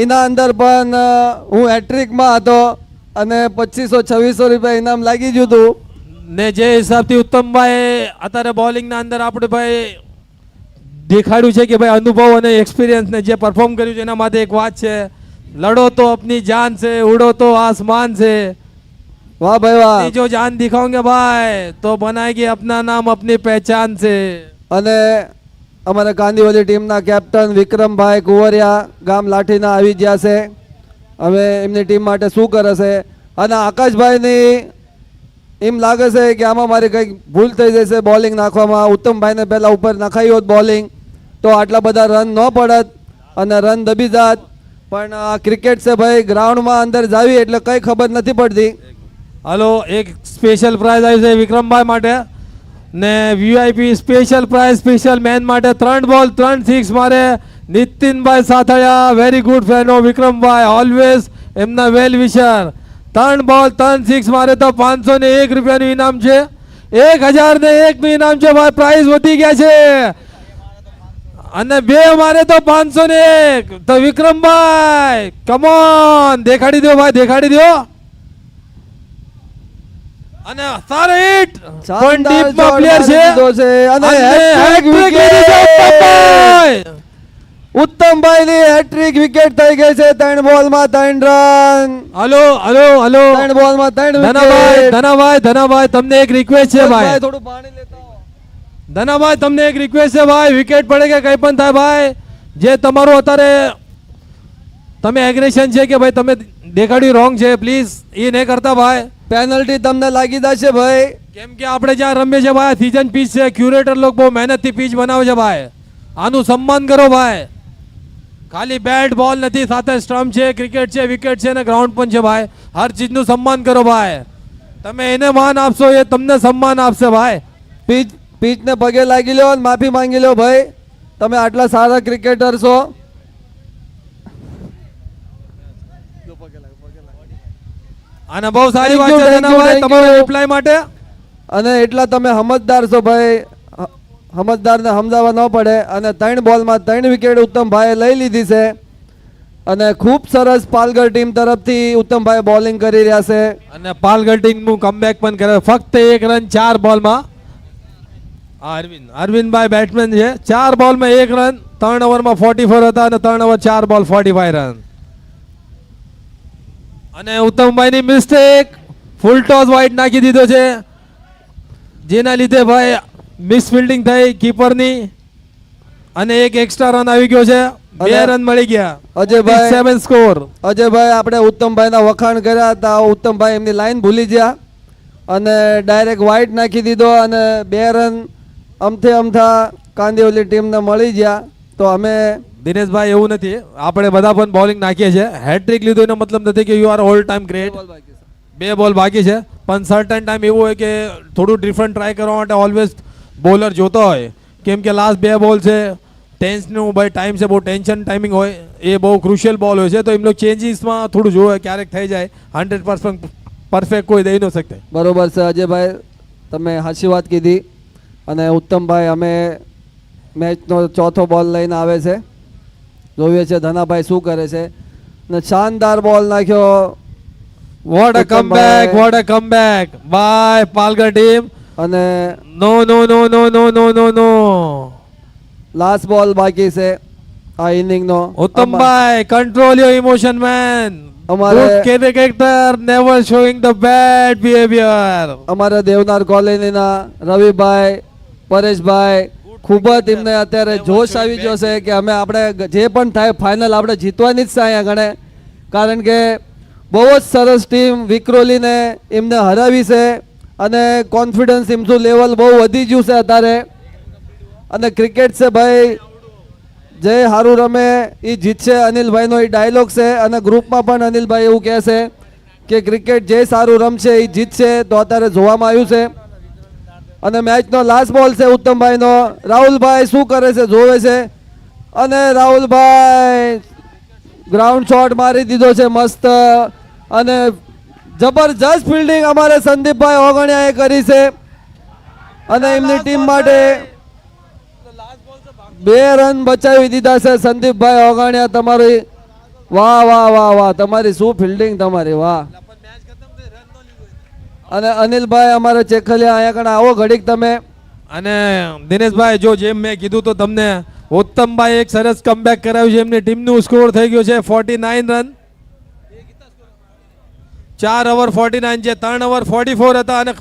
B: એના અંદર પણ હું હેટ્રિકમાં હતો અને 2500-2600 રૂપિયા ઇનામ લાગી ગયું હતું.
A: ને જે હિસાબથી ઉત્તમભાઈ અત્યારે બોલિંગના અંદર આપણે ભાઈ દેખાડ્યું છે કે ભાઈ અનુભવ અને એક્સપિરિયન્સ ને જે પરફોર્મ કર્યું છે એના માટે એક વાત છે, લડો તો अपनी जान से उड़ो तो आसमान से.
B: વાહ ભાઈ વાહ.
A: अपनी जो जान दिखाओगे भाई तो बनाएगी अपना नाम अपनी पहचान से.
B: અને અમારા કાંદીવલી ટીમના કેપ્ટન વિક્રમભાઈ કુંવરિયા ગામ લાઠીના આવી ગયા છે. હવે એમની ટીમ માટે શું કરે છે. અને આકાશભાઈની એમ લાગે છે કે આમાં મારી કંઈક ભૂલ થઈ જશે બોલિંગ નાખવામાં. ઉત્તમભાઈને પહેલાં ઉપર નખાઈ હોત બોલિંગ તો આટલા બધા રન ન પડત અને રન દબી જાત. પણ આ ક્રિકેટ છે ભાઈ, ગ્રાઉન્ડમાં અંદર જાવી એટલે કંઈ ખબર નથી પડતી.
A: હલો, એક સ્પેશિયલ પ્રાઇઝ આવી છે વિક્રમભાઈ માટે ને VIP special prize special man માટે 3 બોલ 3 સિક્સ મારે નીતિનભાઈ Sathaliya. Very good friend of વિક્રમભાઈ, ઓલવેઝ એમના વેલ વિશર. 3 બોલ 3 સિક્સ મારે તો 501 રૂપિયાનું ઇનામ છે. 1001 નું ઇનામ છે ભાઈ, પ્રાઇઝ વધી ગયા છે. અને 2 મારે તો 501. તો વિક્રમભાઈ કમોન દેખાડી દો ભાઈ, દેખાડી દો. અને સારો હિટ
B: શાનદાર
A: ડીપમાં
B: shot
A: પ્લેયર છે
B: મારી દીધો છે અને
A: અને
B: hat-trick
A: hat-trick
B: wicket.
A: લીધી છે ઉત્તમભાઈ.
B: ઉત્તમભાઈની હેટ્રિક વિકેટ થઈ ગઈ છે. 3 બોલમાં 3 રન.
A: હલો હલો હલો
B: 3 બોલમાં 3
A: ધનાભાઈ
B: વિકેટ.
A: ધનાભાઈ તમને એક રિક્વેસ્ટ છે ભાઈ.
B: થોડું પાણી લેતા આવો.
A: ધનાભાઈ તમને એક રિક્વેસ્ટ છે ભાઈ, વિકેટ પડે કે કંઈ પણ થાય ભાઈ, જે તમારું અત્યારે તમે એગ્રેશન છે કે ભાઈ તમે દેખાડ્યું રોંગ છે, પ્લીઝ એ નહીં કરતા ભાઈ.
B: પેનલ્ટી તમને લાગી જશે ભાઈ.
A: કેમ કે આપણે જ્યાં રમીએ છીએ ભાઈ સીઝન પીચ છે, ક્યુરેટર લોકો બહુ મહેનતથી પીચ બનાવે છે ભાઈ. આનું સન્માન કરો ભાઈ. ખાલી બેટ બોલ નથી, સાથે સ્ટમ્પ છે, ક્રિકેટ છે, વિકેટ છે અને ગ્રાઉન્ડ પણ છે ભાઈ. હર ચીજનું સન્માન કરો ભાઈ. તમે એને માન આપશો એ તમને સન્માન આપશે ભાઈ.
B: પીચને પગે લાગી લો અને માફી માંગી લો ભાઈ, તમે આટલા સારા ક્રિકેટર છો.
A: અને બહુ સારી વાત
B: Thank you,
A: છે
B: thank you,
A: ધનાભાઈ
B: thank
A: તમારા
B: you.
A: રિપ્લાય માટે.
B: અને એટલા તમે સમજદાર છો ભાઈ, સમજદારને સમજાવવા ન પડે. અને 3 બોલમાં 3 વિકેટ ઉત્તમભાઈએ લઈ લીધી છે. અને ખૂબ સરસ પાલઘર ટીમ તરફથી ઉત્તમભાઈ બોલિંગ કરી રહ્યા છે.
A: અને પાલઘર ટીમનું કમબેક પણ કરે, ફક્ત 1 રન 4 બોલમાં. અરવિંદભાઈ બેટ્સમેન છે, 4 બોલમાં 1 રન, 3 ઓવરમાં 44 હતા અને 3 ઓવર 4 બોલ 45 રન. અને ઉત્તમભાઈની મિસ્ટેક, ફૂલ ટોસ વાઇડ નાખી દીધો છે, જેના લીધે ભાઈ મિસ ફિલ્ડિંગ થઈ કીપરની અને એક એક્સ્ટ્રા રન આવી ગયો છે. 2 રન મળી ગયા.
B: અજયભાઈ
A: 7 સ્કોર.
B: અજયભાઈ આપણે ઉત્તમભાઈના વખાણ કર્યા હતા, ઉત્તમભાઈ એમની લાઈન ભૂલી ગયા અને ડાયરેક્ટ વાઇડ નાખી દીધો અને 2 રન અમથા કાંદિવલી ટીમને મળી ગયા. તો અમે
A: દિનેશભાઈ એવું નથી, આપણે બધા પણ બોલિંગ નાખીએ છીએ. હેટ્રિક લીધું એનો મતલબ નથી કે you are all time great. 2 બોલ બાકી છે પણ સર્ટન ટાઈમ એવું હોય કે થોડું ડિફરન્ટ ટ્રાય કરવા માટે ઓલવેઝ બોલર જોતો હોય. કેમ કે લાસ્ટ 2 બોલ છે, ટેન્સનું ભાઈ ટાઈમ છે, બહુ ટેન્શન ટાઈમિંગ હોય, એ બહુ ક્રુશિયલ બોલ હોય છે. તો એમ લોકો ચેન્જીસમાં થોડું જોવે, ક્યારેક થઈ જાય. 100% પરફેક્ટ કોઈ દઈ ન શકતે.
B: બરોબર છે અજયભાઈ, તમે સાચી વાત કીધી. અને ઉત્તમભાઈ અમે મેચનો 4થો બોલ લઈને આવે છે, જોઈએ છે ધનાભાઈ શું કરે છે. ને શાનદાર બોલ નાખ્યો.
A: What a comeback, what a comeback by Palghar team.
B: અને
A: નો નો નો નો નો નો નો નો
B: લાસ્ટ બોલ બાકી છે આ ઇનિંગનો.
A: ઉત્તમભાઈ કંટ્રોલ યોર ઇમોશન મેન.
B: અમારે-
A: good cricketer never showing the bad behaviour.
B: અમારા દેવનાર કોલોનીના રવિભાઈ, પરેશભાઈ ખૂબ જ એમને અત્યારે જોશ આવી ગયો છે કે અમે આપણે જે પણ થાય ફાઇનલ આપણે જીતવાની જ છે અહીંયા ગણે. કારણ કે બહુ જ સરસ ટીમ વિક્રોલીને એમને હરાવી છે અને કોન્ફિડન્સ એમનું લેવલ બહુ વધી ગયું છે અત્યારે. અને ક્રિકેટ છે ભાઈ, જે સારું રમે એ જીતશે. અનિલભાઈનો એ ડાયલોગ છે અને ગ્રુપમાં પણ અનિલભાઈ એવું કહે છે કે ક્રિકેટ જે સારું રમશે એ જીતશે, તો અત્યારે જોવામાં આવ્યું છે. અને મેચનો લાસ્ટ બોલ છે ઉત્તમભાઈનો. રાહુલભાઈ શું કરે છે જોવે છે, અને રાહુલભાઈ ગ્રાઉન્ડ શોટ મારી દીધો છે મસ્ત. અને જબરજસ્ત ફિલ્ડિંગ અમારે સંદીપભાઈ ઓગણિયાએ કરી છે, અને એમની ટીમ માટે 2 રન બચાવી દીધા છે સંદીપભાઈ ઓગણિયા. તમારી વાહ વાહ વાહ વાહ, તમારી શું ફિલ્ડિંગ તમારી, વાહ. અને અનિલભાઈ અમારે ચેખલિયા અહીંયા કણ આવો ઘડીક તમે.
A: અને દિનેશભાઈ, જો જેમ મેં કીધું તો તમને, ઉત્તમભાઈ એક સરસ કમબેક કરાવ્યું છે. એમની ટીમનું સ્કોર થઈ ગયું છે 49 રન. 4 ઓવર 49 છે, 3 ઓવર 44 હતા, અને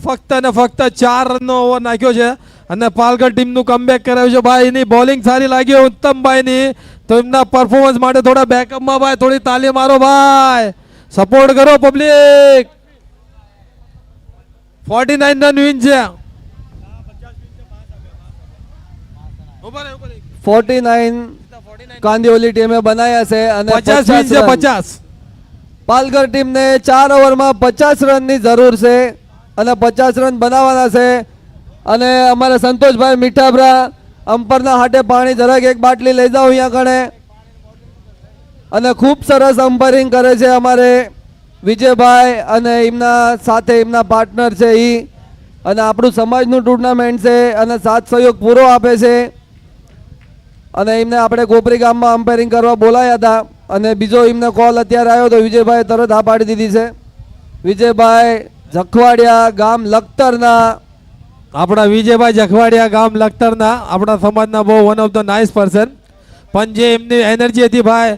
A: ફક્ત 4 રનનો ઓવર નાખ્યો છે. અને પાલઘર ટીમનું કમબેક કરાવ્યું છે. ભાઈ એની બોલિંગ સારી લાગી ઉત્તમભાઈની, તો એમના પરફોર્મન્સ માટે થોડા બેકઅપમાં ભાઈ થોડી તાલી મારો ભાઈ, સપોર્ટ કરો પબ્લિક. 49 રન વિન છે.
B: 49 કાંદિવલી ટીમે બનાવ્યા છે, અને
A: 50 વિન છે. 50
B: પાલઘર ટીમને 4 ઓવરમાં 50 રનની જરૂર છે, અને 50 રન બનાવવાના છે. અને અમારા સંતોષભાઈ મીઠાભરા અમ્પરના હાટે પાણી જરાક એક બાટલી લઈ જાઓ અહીંયા કણે. અને ખૂબ સરસ અમ્પાયરિંગ કરે છે અમારે વિજયભાઈ, અને એમના સાથે એમના પાર્ટનર છે એ. અને આપણું સમાજનું ટુર્નામેન્ટ છે, અને સાથ સહયોગ પૂરો આપે છે. અને એમને આપણે ગોપરી ગામમાં અમ્પાયરિંગ કરવા બોલાયા હતા, અને બીજો એમને કોલ અત્યારે આવ્યો તો વિજયભાઈ તરત હા પાડી દીધી છે. વિજયભાઈ જખવાડિયા ગામ લખતરના,
A: આપણા વિજયભાઈ જખવાડિયા ગામ લખતરના, આપણા સમાજના બહુ one of the nice person. પણ જે એમની એનર્જી હતી ભાઈ,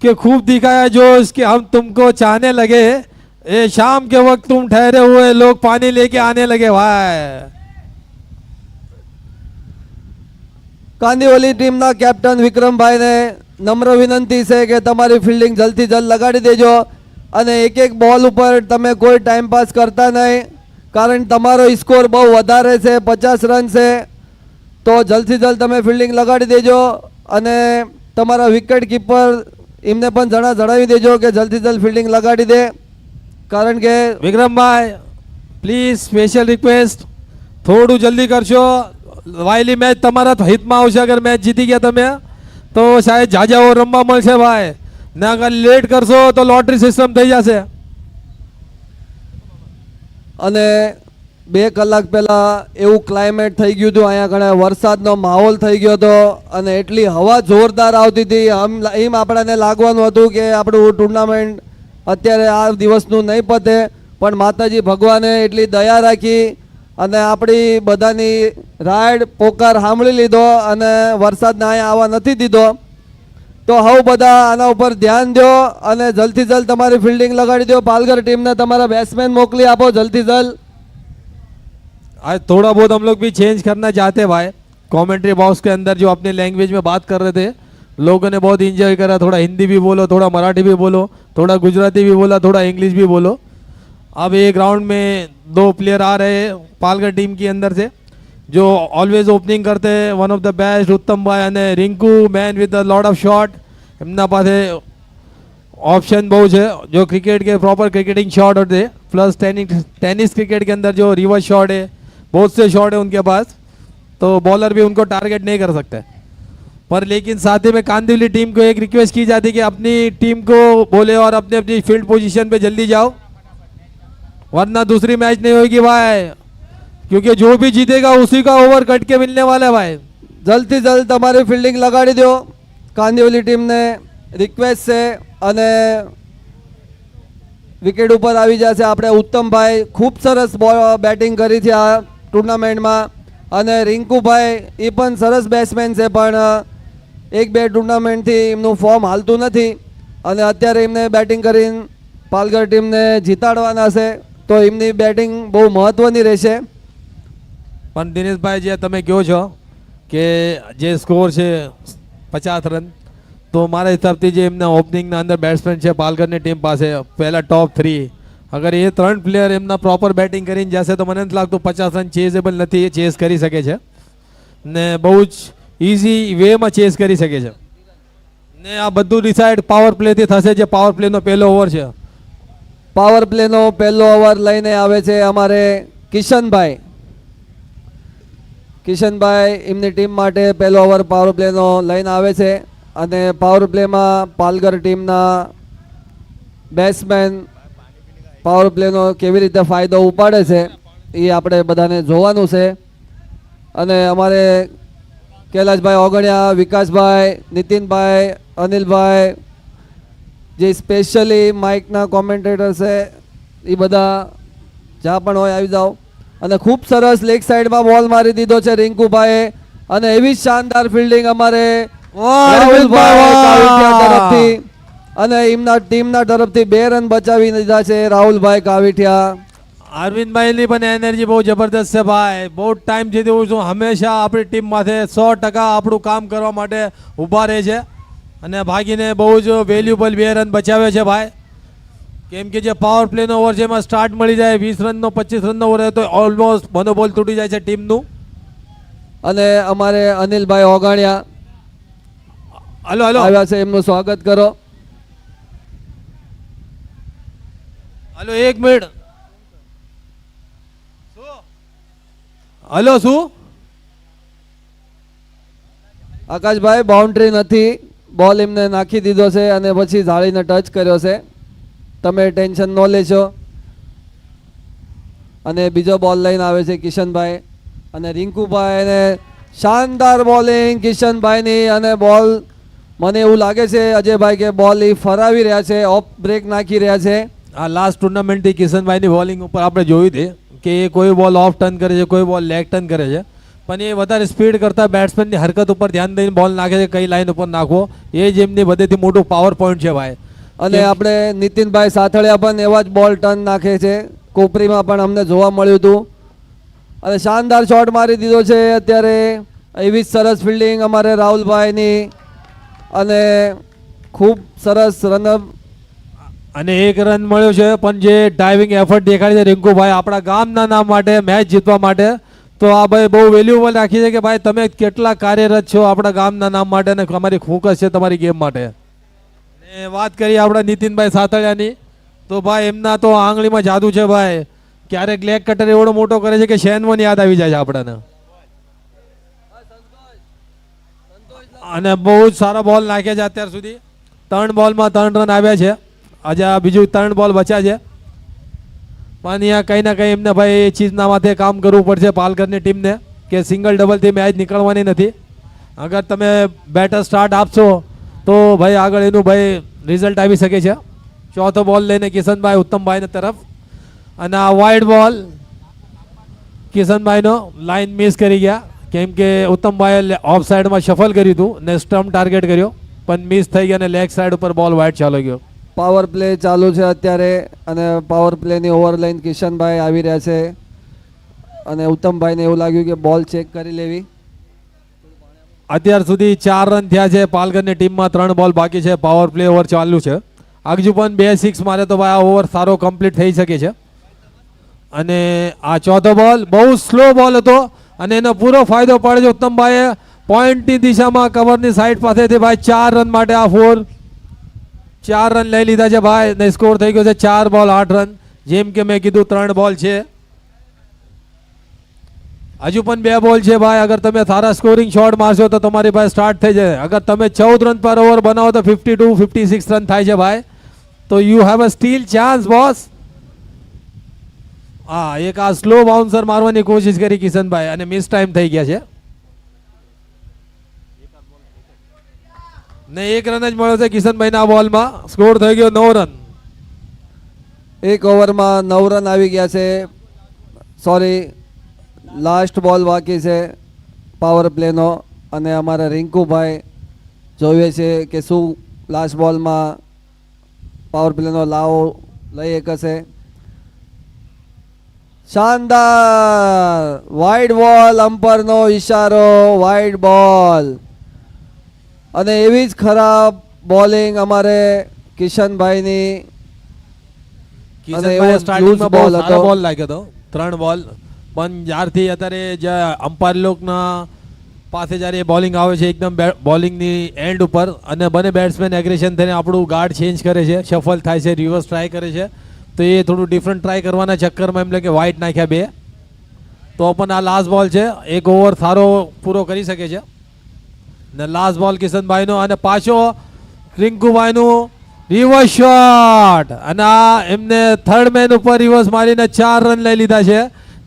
A: कि खूब दिखाया जोश कि हम तुमको चाहने लगे, ये शाम के वक्त तुम ठहरे हुए लोग पानी लेके आने लगे भाई.
B: કાંદિવલી ટીમના કેપ્ટન વિક્રમભાઈને નમ્ર વિનંતી છે કે તમારી ફિલ્ડિંગ જલ્દથી જલ્દ લગાડી દેજો, અને એક એક બોલ ઉપર તમે કોઈ ટાઈમ પાસ કરતા નહીં, કારણ તમારો સ્કોર બહુ વધારે છે, 50 રન છે. તો જલ્દથી જલ્દ તમે ફિલ્ડિંગ લગાડી દેજો. અને તમારા વિકેટ કીપર એમને પણ જણાવી દેજો કે જલ્દથી જલ્દ ફિલ્ડિંગ લગાડી દે, કારણ કે
A: વિક્રમભાઈ પ્લીઝ સ્પેશિયલ રિક્વેસ્ટ, થોડું જલ્દી કરશો. વાયલી મેચ તમારા હિતમાં આવશે. અગર મેચ જીતી ગયા તમે તો શાયદ જાજા ઓવર રમવા મળશે ભાઈ, ને અગર લેટ કરશો તો લોટરી સિસ્ટમ થઈ જશે.
B: અને 2 કલાક પહેલા એવું ક્લાઇમેટ થઈ ગયું હતું, અહીંયા ઘણા વરસાદનો માહોલ થઈ ગયો હતો, અને એટલી હવા જોરદાર આવતી હતી. એમ આપણાને લાગવાનું હતું કે આપણું ટુર્નામેન્ટ અત્યારે આ દિવસનું નહીં પતે, પણ માતાજી ભગવાને એટલી દયા રાખી અને આપણી બધાની રાડ પોકાર સાંભળી લીધો, અને વરસાદને અહીંયા આવવા નથી દીધો. તો હવે બધા આના ઉપર ધ્યાન દો, અને જલ્દથી જલ્દ તમારી ફિલ્ડિંગ લગાડી દો. પાલઘર टीम ने તમારા બેટ્समैन मोकली આપો जल्दी जल्द.
A: आज थोड़ा बहुत हम लोग भी चेंज करना चाहते हैं भाई. कमेंट्री बॉक्स के अंदर जो अपने लैंग्वेज में बात कर रहे थे, लोगों ने बहुत इंजॉय करा. थोड़ा हिंदी भी बोलो, थोड़ा मराठी भी बोलो, थोड़ा गुजराती भी बोला, थोड़ा इंग्लिश भी बोलो. अब ये ग्राउंड में 2 प्लेयर आ रहे हैं पालघर टीम के अंदर से, जो ऑलवेज ओपनिंग करते हैं. वन ऑफ द बेस्ट उत्तम भाई અને Rinku man with the lot of shot. એમના પાસે ऑप्शन बहुत है, जो क्रिकेट के प्रॉपर क्रिकेटिंग शॉट होते हैं, प्लस टेनिस क्रिकेट के अंदर जो रिवर्स शॉट है, बहुत से शॉट है उनके पास, तो बॉलर भी उनको टारगेट नहीं कर सकते. पर लेकिन साथ ही में कांदिवली टीम को एक रिक्वेस्ट की जाती है कि अपनी टीम को बोले और अपनी अपनी फील्ड पोजीशन पे जल्दी जाओ, वरना दूसरी मैच नहीं होगी भाई, क्योंकि जो भी जीतेगा उसी का ओवर कट के मिलने वाला है भाई.
B: જલ્દથી જલ્દ તમારી ફિલ્ડિંગ લગાડી દો. કાંદિવલી ટીમને રિક્વેસ્ટ છે, અને વિકેટ ઉપર આવી જશે આપણે ઉત્તમભાઈ. ખૂબ સરસ બેટિંગ કરી છે આ ટુર્નામેન્ટમાં, અને રિંકુભાઈ એ પણ સરસ બેટ્સમેન છે, પણ 1-2 ટુર્નામેન્ટથી એમનું ફોર્મ હાલતું નથી, અને અત્યારે એમને બેટિંગ કરીને પાલઘર ટીમને જીતાડવાના છે, તો એમની બેટિંગ બહુ મહત્વની રહેશે.
A: પણ દિનેશભાઈ, જે તમે કહો છો કે જે સ્કોર છે 50 રન, તો મારા હિસાબથી જે એમના ઓપનિંગના અંદર બેટ્સમેન છે પાલઘરની ટીમ પાસે, પહેલા ટોપ 3, અગર એ 3 પ્લેયર એમના પ્રોપર બેટિંગ કરીને જશે તો મને નથી લાગતું 50 રન ચેઝેબલ નથી. એ ચેઝ કરી શકે છે ને બહુ જ ઇઝી વેમાં ચેઝ કરી શકે છે. ને આ બધું ડિસાઇડ પાવર પ્લેથી થશે, જે પાવર પ્લેનો પહેલો ઓવર છે.
B: પાવર પ્લેનો પહેલો ઓવર લઈને આવે છે અમારે કિશનભાઈ. કિશનભાઈ એમની ટીમ માટે પહેલો ઓવર પાવર પ્લેનો લઈને આવે છે અને પાવર પ્લેમાં પાલઘર ટીમના બેટ્સમેન પાવર પ્લેનો કેવી રીતે ફાયદો ઉપાડે છે એ આપણે બધાને જોવાનું છે. અને અમારે કૈલાશભાઈ ઓગણિયા, વિકાસભાઈ, નીતિનભાઈ, અનિલભાઈ જે સ્પેશિયલી માઇકના કોમેન્ટેટર છે એ બધા જ્યાં પણ હોય આવી જાઓ. અને ખૂબ સરસ લેગ સાઈડમાં બોલ મારી દીધો છે રિંકુભાઈએ અને એવી શાનદાર ફિલ્ડિંગ અમારે રાહુલભાઈ કાવીઠિયા તરફથી અને એમના ટીમના તરફથી 2 રન બચાવી દીધા છે રાહુલભાઈ કાવીઠિયા.
A: અરવિંદભાઈની પણ એનર્જી બહુ જબરદસ્ત છે ભાઈ. બહુ ટાઈમથી હું છું હંમેશા આપણી ટીમ માથે 100% આપણું કામ કરવા માટે ઊભા રહે છે અને ભાગીને બહુ જ વેલ્યુબલ 2 રન બચાવે છે ભાઈ. કેમ કે જે પાવર પ્લેનો ઓવર છે એમાં સ્ટાર્ટ મળી જાય 20 રનનો 25 રનનો ઓવર તો ઓલમોસ્ટ મનોબળ તૂટી જાય છે ટીમનું.
B: અને અમારે અનિલભાઈ ઓગણિયા
A: હલો હલો
B: આવ્યા છે, એમનું સ્વાગત કરો.
A: Hello 1 minute. હલો શું
B: આકાશભાઈ બાઉન્ડ્રી નથી, બોલ એમને નાખી દીધો છે અને પછી જાળીને ટચ કર્યો છે. તમે ટેન્શન ન લેશો. અને બીજો બોલ લઈને આવે છે કિશનભાઈ અને રિંકુભાઈ ને શાનદાર બોલિંગ કિશનભાઈની. અને બોલ મને એવું લાગે છે અજયભાઈ કે બોલ એ ફરાવી રહ્યા છે, ઓફ બ્રેક નાખી રહ્યા છે.
A: આ લાસ્ટ ટુર્નામેન્ટથી કિશનભાઈની બોલિંગ ઉપર આપણે જોયું હતું કે એ કોઈ બોલ ઓફ ટર્ન કરે છે, કોઈ બોલ લેગ ટર્ન કરે છે, પણ એ વધારે સ્પીડ કરતાં બેટ્સમેનની હરકત ઉપર ધ્યાન દઈને બોલ નાખે છે, કઈ લાઈન ઉપર નાખવો. એ જ એમની બધેથી મોટું પાવર પોઈન્ટ છે ભાઈ.
B: અને આપણે નીતિનભાઈ સાથળિયા પણ એવા જ બોલ ટર્ન નાખે છે. કોપરીમાં પણ અમને જોવા મળ્યું હતું અને શાનદાર શોટ મારી દીધો છે અત્યારે. એવી જ સરસ ફિલ્ડિંગ અમારે રાહુલભાઈની અને ખૂબ સરસ રનઅપ.
A: અને 1 રન મળ્યો છે પણ જે ડાઇવિંગ એફર્ટ દેખાડી છે રિંકુભાઈ આપણા ગામના નામ માટે, મેચ જીતવા માટે, તો આ ભાઈ બહુ વેલ્યુએબલ રાખી છે કે ભાઈ તમે કેટલા કાર્યરત છો આપણા ગામના નામ માટે અને અમારી ફોકસ છે તમારી ગેમ માટે. અને વાત કરીએ આપણા નીતિનભાઈ સાથળિયાની તો ભાઈ એમના તો આંગળીમાં જાદુ છે ભાઈ. ક્યારેક લેગ કટર એવડો મોટો કરે છે કે શેનવન યાદ આવી જાય છે આપણને. અને બહુ જ સારા બોલ નાખ્યા છે અત્યાર સુધી. 3 બોલમાં 3 રન આવ્યા છે. આજે આ બીજું 3 બોલ બચ્યા છે પણ અહીંયા કંઈ ના કંઈ એમને ભાઈ એ ચીજના માથે કામ કરવું પડશે પાલઘરની ટીમને કે સિંગલ ડબલથી મેચ નીકળવાની નથી. અગર તમે બેટર સ્ટાર્ટ આપશો તો ભાઈ આગળ એનું ભાઈ રિઝલ્ટ આવી શકે છે. ચોથો બોલ લઈને કિશનભાઈ ઉત્તમભાઈની તરફ અને આ વાઇડ બોલ કિશનભાઈનો લાઇન મિસ કરી ગયા કેમ કે ઉત્તમભાઈએ ઓફ સાઈડમાં શફલ કર્યું હતું ને સ્ટમ્પ ટાર્ગેટ કર્યો પણ મિસ થઈ ગયા અને લેગ સાઈડ ઉપર બોલ વાઇડ ચાલો ગયો.
B: પાવર પ્લે ચાલુ છે અત્યારે અને પાવર પ્લેની ઓવર લઈને કિશનભાઈ આવી રહ્યા છે અને ઉત્તમભાઈને એવું લાગ્યું કે બોલ ચેક કરી લેવી.
A: અત્યાર સુધી 4 રન થયા છે. પાલઘરની ટીમમાં 3 બોલ બાકી છે. પાવર પ્લે ઓવર ચાલુ છે. આગજુ પણ 2 6 મારે તો ભાઈ આ ઓવર સારો કમ્પ્લીટ થઈ શકે છે. અને આ ચોથો બોલ બહુ સ્લો બોલ હતો અને એનો પૂરો ફાયદો પડે છે ઉત્તમભાઈએ. પોઈન્ટની દિશામાં કવરની સાઈડ પાસેથી ભાઈ 4 રન માટે આ 4 રન લઈ લીધા છે ભાઈ ને સ્કોર થઈ ગયો છે 4 બોલ 8 રન. જેમ કે મેં કીધું 3 બોલ છે, હજુ પણ 2 બોલ છે ભાઈ. અગર તમે સારા સ્કોરિંગ શોટ મારશો તો તમારી પાસે સ્ટાર્ટ થઈ જાય. અગર તમે 14 રન પર ઓવર બનાવો તો 52 56 રન થાય છે ભાઈ. તો you have a steel chance boss. હા, એક આ સ્લો બાઉન્સર મારવાની કોશિશ કરી કિશનભાઈ અને મિસ ટાઈમ થઈ ગયા છે ને 1 રન જ મળ્યો છે કિશનભાઈના બોલમાં. સ્કોર થઈ ગયો 9 રન.
B: 1 ઓવરમાં 9 રન આવી ગયા છે. સોરી, લાસ્ટ બોલ બાકી છે પાવર પ્લેનો અને અમારા રિંકુભાઈ જોઈએ છે કે શું લાસ્ટ બોલમાં પાવર પ્લેનો લાવો લઈ શકશે. શાનદાર વાઇડ બોલ, અમ્પરનો ઈશારો, વાઇડ બોલ અને એવી જ ખરાબ બોલિંગ અમારે કિશનભાઈની.
A: કિશનભાઈ સ્ટાર્ટિંગમાં બહુ સારો બોલ લાગ્યો હતો 3 બોલ પણ જ્યારથી અત્યારે જે અમ્પાયર લોકના પાસે જ્યારે બોલિંગ આવે છે એકદમ બોલિંગની એન્ડ ઉપર અને બંને બેટ્સમેન એગ્રેશન થઈને આપણું ગાર્ડ ચેન્જ કરે છે, શફલ થાય છે, રિવર્સ ટ્રાય કરે છે, તો એ થોડું ડિફરન્ટ ટ્રાય કરવાના ચક્કરમાં એમ લે કે વાઇટ નાખ્યા બે, તો પણ આ લાસ્ટ બોલ છે, એક ઓવર સારો પૂરો કરી શકે છે. ને લાસ્ટ બોલ કિશનભાઈનો, અને પાછો રિંકુભાઈનું રિવર્સ શોટ, અને આ એમને થર્ડ મેન ઉપર રિવર્સ મારીને 4 રન લઈ લીધા છે.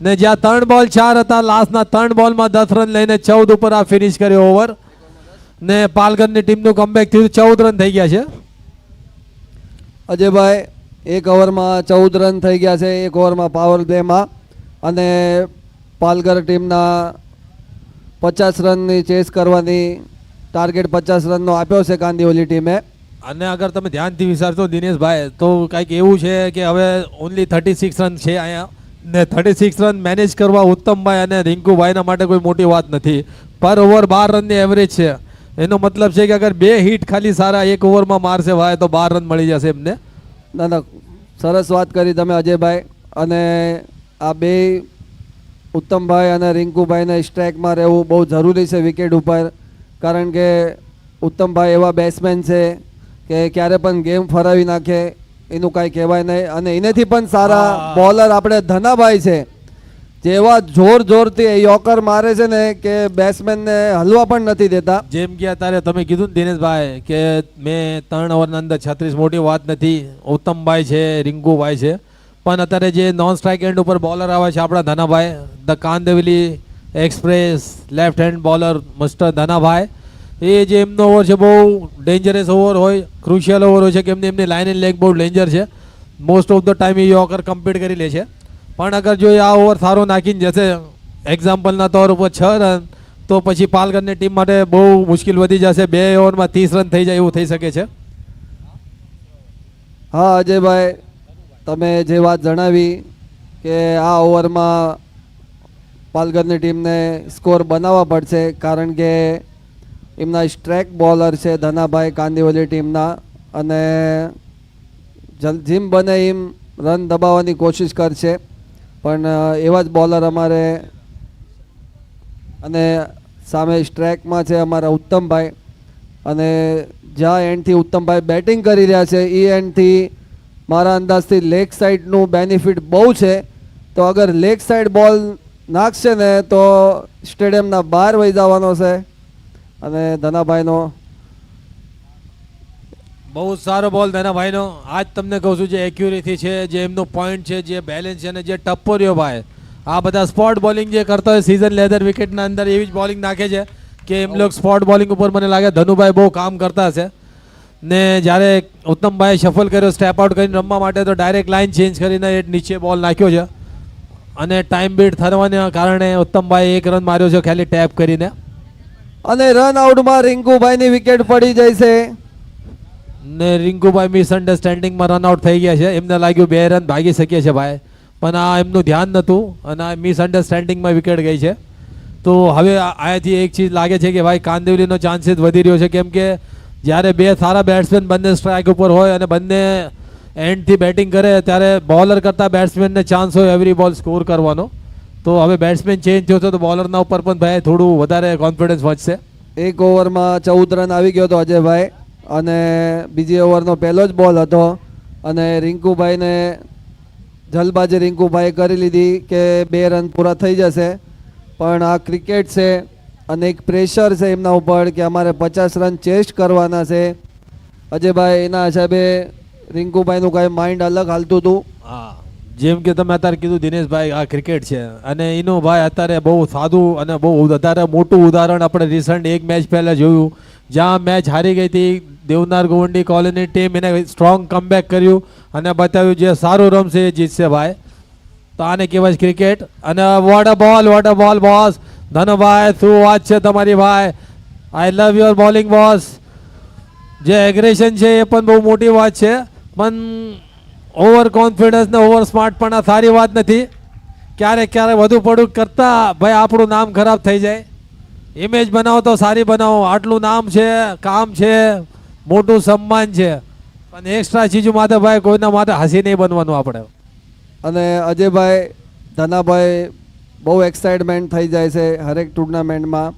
A: ને જ્યાં 3 બોલ 4 હતા, લાસ્ટના 3 બોલમાં 10 રન લઈને 14 ઉપર આ ફિનિશ કર્યો ઓવર. ને પાલઘરની ટીમનું કમબેક થયું, 14 રન થઈ ગયા છે.
B: અજયભાઈ એક ઓવરમાં 14 રન થઈ ગયા છે, એક ઓવરમાં પાવર પ્લેમાં, અને પાલઘર ટીમના 50 રનની ચેસ કરવાની ટાર્ગેટ 50 રનનો આપ્યો છે કાંદિવલી ટીમે.
A: અને અગર તમે ધ્યાનથી વિચારશો દિનેશભાઈ, તો કંઈક એવું છે કે હવે ઓનલી 36 રન છે અહીંયા, ને 36 રન મેનેજ કરવા ઉત્તમભાઈ અને રિંકુભાઈના માટે કોઈ મોટી વાત નથી. પર ઓવર 12 રનની એવરેજ છે. એનો મતલબ છે કે અગર 2 હિટ ખાલી સારા એક ઓવરમાં મારશે ભાઈ, તો 12 રન મળી જશે એમને.
B: ના ના, સરસ વાત કરી તમે અજયભાઈ. અને આ બે ઉત્તમભાઈ અને રિંકુભાઈને સ્ટ્રાઇકમાં રહેવું બહુ જરૂરી છે વિકેટ ઉપર, કારણ કે ઉત્તમભાઈ એવા બેટ્સમેન છે કે ક્યારે પણ ગેમ ફરાવી નાખે, એનું કાંઈ કહેવાય નહીં. અને એનેથી પણ સારા બોલર આપણે ધનાભાઈ છે, જેવા જોરથી યોકર મારે છે ને કે બેટ્સમેનને હલવા પણ નથી દેતા.
A: જેમ કે અત્યારે તમે કીધું ને દિનેશભાઈ કે મેં 3 ઓવરના અંદર 36 મોટી વાત નથી, ઉત્તમભાઈ છે, રિંકુભાઈ છે, પણ અત્યારે જે નોન સ્ટ્રાઇક એન્ડ ઉપર બોલર આવે છે આપણા ધનાભાઈ, the Kandivali express left hand bowler mister ધનાભાઈ, એ જે એમનો ઓવર છે બહુ ડેન્જરસ ઓવર હોય, ક્રુશિયલ ઓવર હોય છે, કે એમની લાઇન એન્ડ લેગ બહુ ડેન્જર છે. મોસ્ટ ઓફ ધ ટાઈમ એ યોકર કમ્પ્લીટ કરી લે છે. પણ અગર જો એ આ ઓવર સારો નાખીને જશે, એક્ઝામ્પલના તौर ઉપર 6 રન, તો પછી પાલઘરની ટીમ માટે બહુ મુશ્કેલ વધી જશે. 2 ઓવરમાં 30 રન થઈ જાય એવું થઈ શકે છે.
B: હા અજયભાઈ, તમે જે વાત જણાવી કે આ ઓવરમાં પાલઘરની ટીમને સ્કોર બનાવવા પડશે, કારણ કે એમના સ્ટ્રાઇક બોલર છે ધનાભાઈ કાંદિવલી ટીમના, અને જેમ બને એમ રન દબાવવાની કોશિશ કરશે, પણ એવા જ બોલર અમારે, અને સામે સ્ટ્રાઇકમાં છે અમારા ઉત્તમભાઈ, અને જ્યાં એન્ડથી ઉત્તમભાઈ બેટિંગ કરી રહ્યા છે એ એન્ડથી મારા અંદાજથી લેગ સાઈડનું બેનિફિટ બહુ છે. તો અગર લેગ સાઈડ બોલ નાખશે ને તો સ્ટેડિયમના બહાર વહી જવાનો છે. અને ધનાભાઈનો
A: બહુ સારો બોલ ધનાભાઈનો. આજ તમને કહું છું જે એક્યુરેસી છે, જે એમનો પોઈન્ટ છે, જે બેલેન્સ છે, અને જે ટપ્પો રહ્યો ભાઈ, આ બધા સ્પોટ બોલિંગ જે કરતા હોય સીઝન લેધર વિકેટના અંદર, એવી જ બોલિંગ નાખે છે કે એમ લોકો સ્પોટ બોલિંગ ઉપર મને લાગે ધનુભાઈ બહુ કામ કરતા હશે. ને જ્યારે ઉત્તમભાઈ શફલ કર્યો સ્ટેપ આઉટ કરીને રમવા માટે, તો ડાયરેક્ટ લાઇન ચેન્જ કરીને એ નીચે બોલ નાખ્યો છે, અને ટાઈમ બીટ થવાના કારણે ઉત્તમભાઈ 1 રન માર્યો છે ખાલી ટેપ કરીને.
B: અને રન આઉટમાં રિંકુભાઈની વિકેટ પડી જાય છે.
A: ને રિંકુભાઈ મિસઅન્ડરસ્ટેન્ડિંગમાં રન આઉટ થઈ ગયા છે. એમને લાગ્યું 2 રન ભાગી શકીએ છે ભાઈ, પણ આ એમનું ધ્યાન નહોતું, અને આ મિસઅન્ડરસ્ટેન્ડિંગમાં વિકેટ ગઈ છે. તો હવે આયાથી એક ચીજ લાગે છે કે ભાઈ કાંદિવલીનો ચાન્સીસ વધી રહ્યો છે, કેમ કે જ્યારે 2 સારા બેટ્સમેન બંને સ્ટ્રાઇક ઉપર હોય અને બંને એન્ડથી બેટિંગ કરે, ત્યારે બોલર કરતાં બેટ્સમેનને ચાન્સ હોય એવરી બોલ સ્કોર કરવાનો. તો હવે બેટ્સમેન ચેન્જ થયો છે, તો બોલરના ઉપર પણ ભાઈ થોડું વધારે કોન્ફિડન્સ વધશે.
B: એક ઓવરમાં 14 રન આવી ગયો હતો અજયભાઈ, અને બીજી ઓવરનો પહેલો જ બોલ હતો, અને રિંકુભાઈને જલબાજી રિંકુભાઈએ કરી લીધી કે 2 રન પૂરા થઈ જશે. પણ આ ક્રિકેટ છે, અને એક પ્રેશર છે એમના ઉપર કે અમારે 50 રન ચેસ્ટ કરવાના છે. અજયભાઈ, એના હિસાબે રિંકુભાઈનું કાંઈ માઇન્ડ અલગ હાલતું હતું.
A: હા, જેમ કે તમે અત્યારે કીધું દિનેશભાઈ, આ ક્રિકેટ છે, અને એનું ભાઈ અત્યારે બહુ સાદું અને બહુ વધારે મોટું ઉદાહરણ આપણે રિસન્ટ એક મેચ પહેલાં જોયું, જ્યાં મેચ હારી ગઈ હતી દેવનાર ગોવંડી કોલોની ટીમ, એને સ્ટ્રોંગ કમબેક કર્યું અને બતાવ્યું જે સારું રમશે એ જીતશે ભાઈ. તો આને કહેવાય છે ક્રિકેટ. અને વોટ અ બોલ બોસ. ધનુભાઈ, શું વાત છે તમારી ભાઈ, આઈ લવ યોર બોલિંગ બોસ. જે એગ્રેશન છે એ પણ બહુ મોટી વાત છે, પણ ઓવર કોન્ફિડન્સ ને ઓવર સ્માર્ટ પણ આ સારી વાત નથી. ક્યારેક વધુ પડું કરતા ભાઈ આપણું નામ ખરાબ થઈ જાય. ઇમેજ બનાવો તો સારી બનાવો, આટલું નામ છે, કામ છે, મોટું સન્માન છે, પણ એક્સ્ટ્રા ચીજો માટે ભાઈ કોઈના માટે હસી નહીં બનવાનું આપણે.
B: અને અજયભાઈ, ધનાભાઈ બહુ એક્સાઇટમેન્ટ થઈ જાય છે હરેક ટુર્નામેન્ટમાં,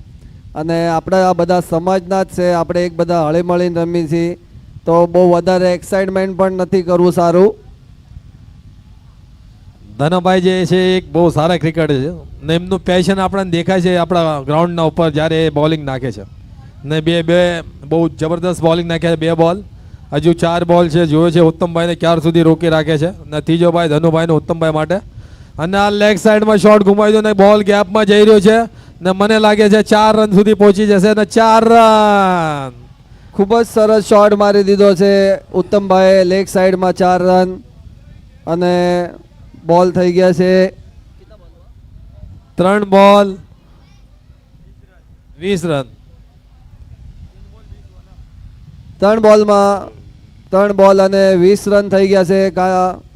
B: અને આપણે આ બધા સમાજના જ છે, આપણે એક બધા હળીમળીને રમી છીએ, તો બહુ વધારે એક્સાઇટમેન્ટ પણ નથી કરવું સારું.
A: ધનભાઈ જે છે એક બહુ સારા ક્રિકેટર છે ને એમનું પેશન આપણને દેખાય છે આપણા ગ્રાઉન્ડના ઉપર જ્યારે એ બોલિંગ નાખે છે ને બે બહુ જબરદસ્ત બોલિંગ નાખે છે 2 બોલ. હજુ 4 બોલ છે. જોયો છે ઉત્તમભાઈને ક્યાર સુધી રોકી રાખે છે ને ત્રીજો ભાઈ ધનુભાઈને ઉત્તમભાઈ માટે. અને આ લેગ સાઈડમાં શોટ ઘુમાવી દો ને બોલ ગેપમાં જઈ રહ્યો છે ને મને લાગે છે 4 રન સુધી પહોંચી જશે ને 4 રન.
B: ખૂબ જ સરસ શોટ મારી દીધો છે ઉત્તમભાઈએ લેગ સાઈડમાં 4 રન. અને બોલ થઈ ગયા છે
A: 3 બોલ 20 રન.
B: 3 બોલમાં 3 બોલ અને 20 રન થઈ ગયા છે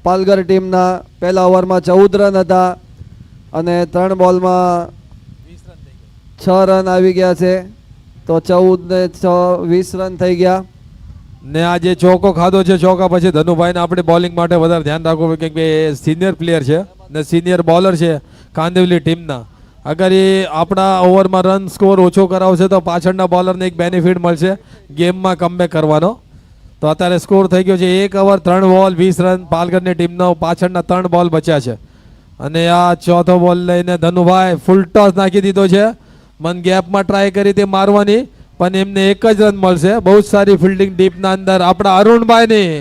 B: પાલઘર ટીમના. પહેલા ઓવરમાં 14 રન હતા અને 3 બોલમાં 6 રન આવી ગયા છે. તો 14 ને 6 20 રન થઈ ગયા.
A: ને આ જે ચોકો ખાધો છે ચોકા પછી ધનુભાઈને આપણે બોલિંગ માટે વધારે ધ્યાન રાખવું કેમ કે એ સિનિયર પ્લેયર છે ને સિનિયર બોલર છે કાંદિવલી ટીમના. અગર એ આપણા ઓવરમાં રન સ્કોર ઓછો કરાવશે તો પાછળના બોલરને એક બેનિફિટ મળશે ગેમમાં કમબેક કરવાનો. તો અત્યારે સ્કોર થઈ ગયો છે 1 ઓવર 3 બોલ 20 રન. પાલઘરની ટીમનો પાછળના 3 બોલ બચ્યા છે. અને આ ચોથો બોલ લઈને ધનુભાઈ ફૂલ ટોસ નાખી દીધો છે. મન ગેપમાં ટ્રાય કરી હતી મારવાની પણ એમને 1 જ રન મળશે. બહુ જ સારી ફિલ્ડિંગ ડીપના અંદર આપણા અરુણભાઈની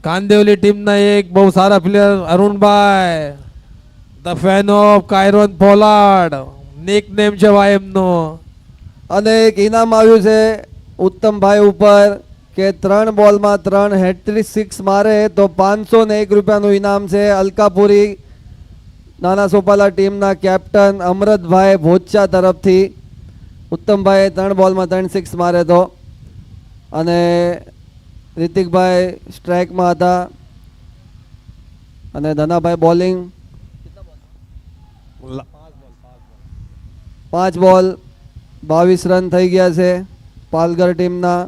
A: કાંદિવલી ટીમના એક બહુ સારા પ્લેયર અરુણભાઈ the fan of Kieron Pollard nick name છે ભાઈ એમનું.
B: અને એક ઇનામ આવ્યું છે ઉત્તમભાઈ ઉપર કે 3 બોલમાં 3 હેટ્રિક 6 મારે તો 501 રૂપિયાનું ઇનામ છે. અલકાપુરી નાના સોપાલા ટીમના કેપ્ટન અમરતભાઈ ભોચા તરફથી. ઉત્તમભાઈ 3 બોલમાં 3 6 મારે તો. અને રિતિકભાઈ સ્ટ્રાઇકમાં હતા અને ધનાભાઈ બોલિંગ. 5 બોલ 22 રન થઈ ગયા છે પાલઘર ટીમના.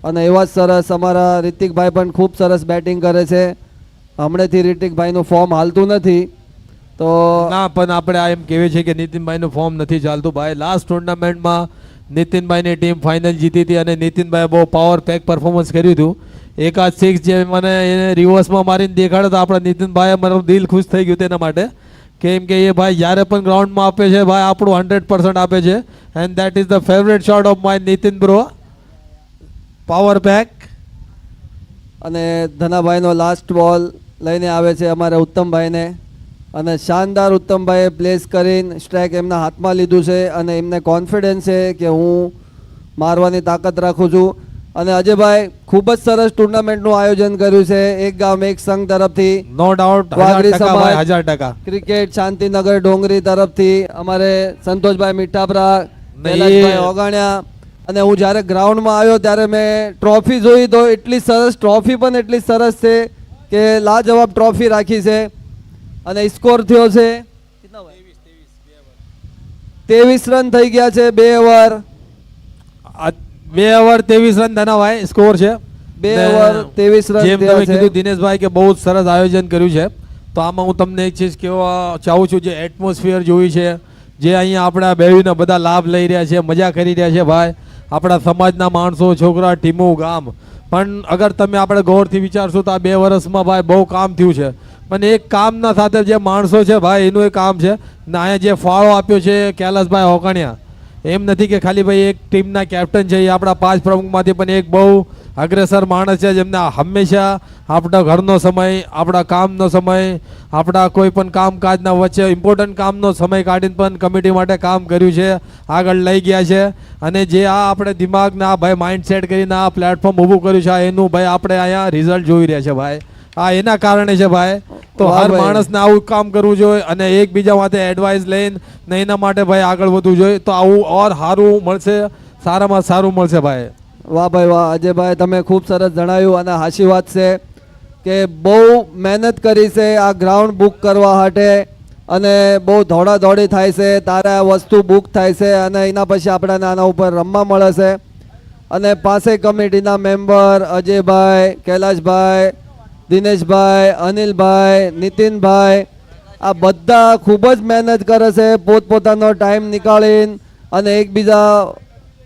B: અને એવા જ સરસ અમારા રિતિકભાઈ પણ ખૂબ સરસ બેટિંગ કરે છે. હમણાંથી રિતિકભાઈનું ફોર્મ હાલતું નથી તો
A: ના પણ આપણે આ એમ કહેવું છે કે નીતિનભાઈનું ફોર્મ નથી ચાલતું ભાઈ. લાસ્ટ ટુર્નામેન્ટમાં નીતિનભાઈની ટીમ ફાઇનલ જીતી હતી અને નીતિનભાઈએ બહુ પાવર પેક પરફોર્મન્સ કર્યું હતું. એકાદ 6 જે મને એને રિવર્સમાં મારીને દેખાડ્યો તો આપણા નીતિનભાઈએ મારું દિલ ખુશ થઈ ગયું તેના માટે કેમ કે એ ભાઈ જ્યારે પણ ગ્રાઉન્ડમાં આપે છે ભાઈ આપણું 100% આપે છે. And that is the favourite shot of my Nitin bro power pack.
B: અને ધનાભાઈનો લાસ્ટ બોલ લઈને આવે છે અમારે ઉત્તમભાઈને. અને શાનદાર ઉત્તમભાઈએ પ્લેસ કરીને સ્ટ્રાઇક એમના હાથમાં લીધું છે અને એમને કોન્ફિડન્સ છે કે હું મારવાની તાકાત રાખું છું. અને અજયભાઈ ખૂબ જ સરસ ટુર્નામેન્ટનું આયોજન કર્યું છે એક ગામ એક સંઘ તરફથી.
A: No doubt
B: Vaghri
A: 1000%
B: cricket Shantinagar Dongri તરફથી અમારે સંતોષભાઈ મીઠાપરા કૈલાશભાઈ ઓગાણ્યા. અને હું જ્યારે ગ્રાઉન્ડમાં આવ્યો ત્યારે મેં ટ્રોફી જોઈ તો એટલી સરસ ટ્રોફી પણ એટલી સરસ છે કે લાજવાબ ટ્રોફી રાખી છે. અને સ્કોર થયો છે 23 રન થઈ ગયા છે 2 over
A: 2 over 23 run Dhanabhai score છે.
B: 2 ઓવર 23 રન
A: જેમ
B: થયા
A: તમે
B: છે.
A: કીધું દિનેશભાઈ કે બહુ જ સરસ આયોજન કર્યું છે. તો આમાં હું તમને એક ચીજ કહેવા ચાહું છું જે એટમોસ્ફિયર જોઈ છે જે અહીંયા આપણા બેવીના બધા લાભ લઈ રહ્યા છે મજા કરી રહ્યા છે ભાઈ. આપણા સમાજના માણસો છોકરા ટીમો ગામ પણ અગર તમે આપણે ગૌરથી વિચારશો તો આ 2 વર્ષમાં ભાઈ બહુ કામ થયું છે. પણ એક કામના સાથે જે માણસો છે ભાઈ એનું એક કામ છે ને અહીંયા જે ફાળો આપ્યો છે કૈલાશભાઈ ઓકાણિયા એમ નથી કે ખાલી ભાઈ એક ટીમના કેપ્ટન છે એ આપણા 5 પ્રમુખમાંથી પણ એક બહુ અગ્રેસર માણસ છે જેમને હંમેશા આપણા ઘરનો સમય આપણા કામનો સમય આપણા કોઈ પણ કામકાજના વચ્ચે ઇમ્પોર્ટન્ટ કામનો સમય કાઢીને પણ કમિટી માટે કામ કર્યું છે આગળ લઈ ગયા છે. અને જે આ આપણે દિમાગના ભાઈ માઇન્ડ સેટ કરીને આ પ્લેટફોર્મ ઊભું કર્યું છે એનું ભાઈ આપણે અહીંયા રિઝલ્ટ જોઈ રહ્યા છે ભાઈ. આ એના કારણે છે ભાઈ. તો
B: વાહ
A: હર
B: ભાઈ.
A: માણસને આવું કામ કરવું જોઈએ અને એકબીજા માટે એડવાઇસ લઈને ને એના માટે ભાઈ આગળ વધવું જોઈએ તો આવું ઓર સારું મળશે સારામાં સારું મળશે ભાઈ.
B: વાહ ભાઈ વાહ અજયભાઈ તમે ખૂબ સરસ જણાવ્યું. અને હાચી વાત છે કે બહુ મહેનત કરી છે આ ગ્રાઉન્ડ બુક કરવા માટે અને બહુ દોડાદોડી થાય છે તારે આ વસ્તુ બુક થાય છે અને એના પછી આપણને આના ઉપર રમવા મળે છે. અને પાસે કમિટીના મેમ્બર અજયભાઈ કૈલાશભાઈ દિનેશભાઈ અનિલભાઈ નીતિનભાઈ આ બધા ખૂબ જ મહેનત કરે છે પોતપોતાનો ટાઈમ નીકાળીને અને એકબીજા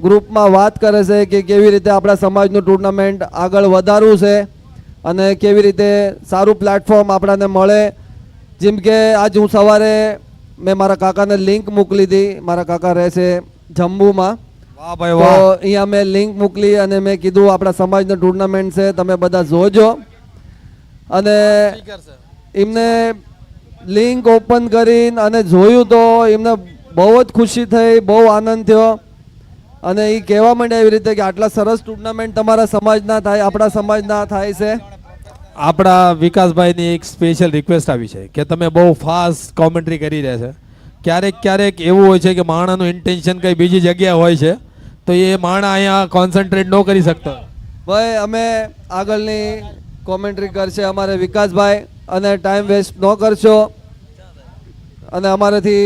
B: ગ્રુપમાં વાત કરે છે કે કેવી રીતે આપણા સમાજનું ટુર્નામેન્ટ આગળ વધારવું છે અને કેવી રીતે સારું પ્લેટફોર્મ આપણને મળે જેમ કે આજ હું સવારે મેં મારા કાકાને લિંક મોકલી હતી. મારા કાકા રહે છે જમ્મુમાં,
A: વાહ ભાઈ
B: તો
A: વાહ.
B: અહીંયા મેં લિંક મોકલી અને મેં કીધું આપણા સમાજનો ટુર્નામેન્ટ છે, તમે બધા જોજો. અને એમને લિંક ઓપન કરીને અને જોયું તો એમને બહુ જ ખુશી થઈ, બહુ આનંદ થયો. અને એ કહેવા માંડ્યા એવી રીતે કે આટલા સરસ ટુર્નામેન્ટ તમારા સમાજના થાય, આપણા સમાજના થાય છે.
A: આપણા વિકાસભાઈની એક સ્પેશિયલ રિક્વેસ્ટ આવી છે કે તમે બહુ ફાસ્ટ કોમેન્ટ્રી કરી રહ્યા છે. ક્યારેક એવું હોય છે કે માણાનું ઇન્ટેન્શન કંઈ બીજી જગ્યાએ હોય છે, તો એ માણા અહીંયા કોન્સન્ટ્રેટ ન કરી શકતો.
B: ભાઈ અમે આગળની કોમેન્ટ્રી કરશે અમારે વિકાસભાઈ, અને ટાઈમ વેસ્ટ ન કરશો. અને અમારાથી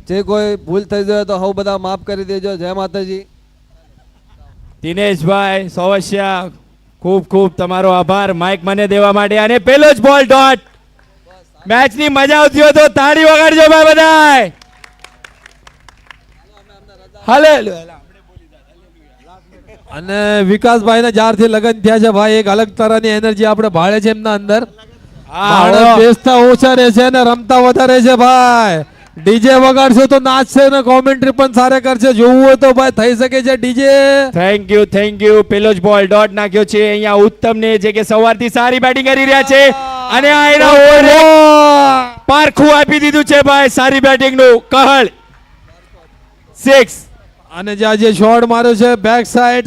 B: જે કોઈ ભૂલ થઈ જાય તો હવે બધા માફ કરી દેજો. જય માતાજી.
F: દિનેશભાઈ સોવશિયા, ખૂબ ખૂબ તમારો આભાર માઇક મને દેવા માટે. અને પેલો જ બોલ ડોટ. મેચની મજા આવતી હોય તો તાળી વગાડજો ભાઈ બધાય. હાલે
A: અને વિકાસભાઈને જ્યારથી લગ્ન થયા છે ભાઈ, એક અલગ તરહની એનર્જી આપણે ભાળે છે એમના અંદર. માણસ બેસતા ઓછા રહે છે ને રમતા વધારે છે ભાઈ. ડીજે વગાડશો તો નાચશે ને કોમેન્ટ્રી પણ સારે કરશે. જોવું હોય તો ભાઈ થઈ શકે છે ડીજે.
F: Thank you. પેલો જ બોલ ડોટ નાખ્યો છે અહીંયા ઉત્તમ ને, જે કે સવારથી સારી બેટિંગ કરી રહ્યા છે. અને આ એના ઓવરે પારખું આપી દીધું છે ભાઈ સારી બેટિંગ નું. કહળ 6.
A: અને જે આજે શોટ માર્યો છે બેક સાઈડ,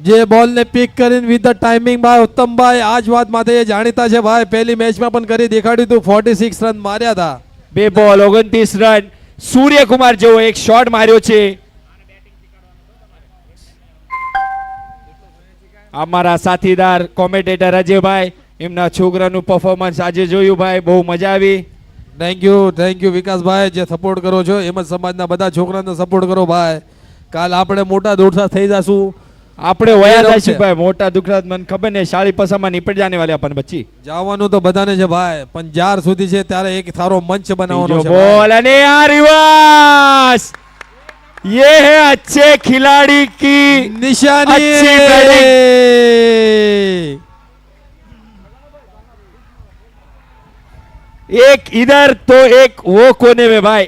A: જે બોલ ને પિક કરીને વિથ ધ ટાઈમિંગ ભાઈ ઉત્તમભાઈ, આ જ વાત માટે એ જાણીતા છે ભાઈ. પહેલી મેચમાં પણ કરી દેખાડ્યું હતું, 46 રન માર્યા હતા.
F: 2 બોલ 29 રન. સૂર્યકુમાર જેવો એક શોટ માર્યો છે. અમારા સાથીદાર કોમેન્ટેટર અજયભાઈ, એમના છોકરાનું પરફોર્મન્સ આજે જોયું ભાઈ, બહુ મજા આવી.
A: થેન્ક યુ વિકાસભાઈ, જે સપોર્ટ કરો છો એમ જ સમાજના બધા છોકરાને સપોર્ટ કરો ભાઈ. કાલ આપણે મોટા દોડતા થઈ જશું.
F: આપણે વયા જઈશું ભાઈ, મોટા દુખરાત મને ખબર ને, શાળી પસામાં નીપટ જાને વાલે अपन બચ્ચી.
A: જવાનું તો બધાને છે ભાઈ, પણ જ્યાર સુધી છે ત્યારે એક સારો મંચ બનાવવાનો છે
F: બોલ અને આ રિવર્સ. ये है अच्छे खिलाड़ी की
A: નિશાની.
F: अच्छी बैटिंग. एक इधर तो एक वो कोने में भाई,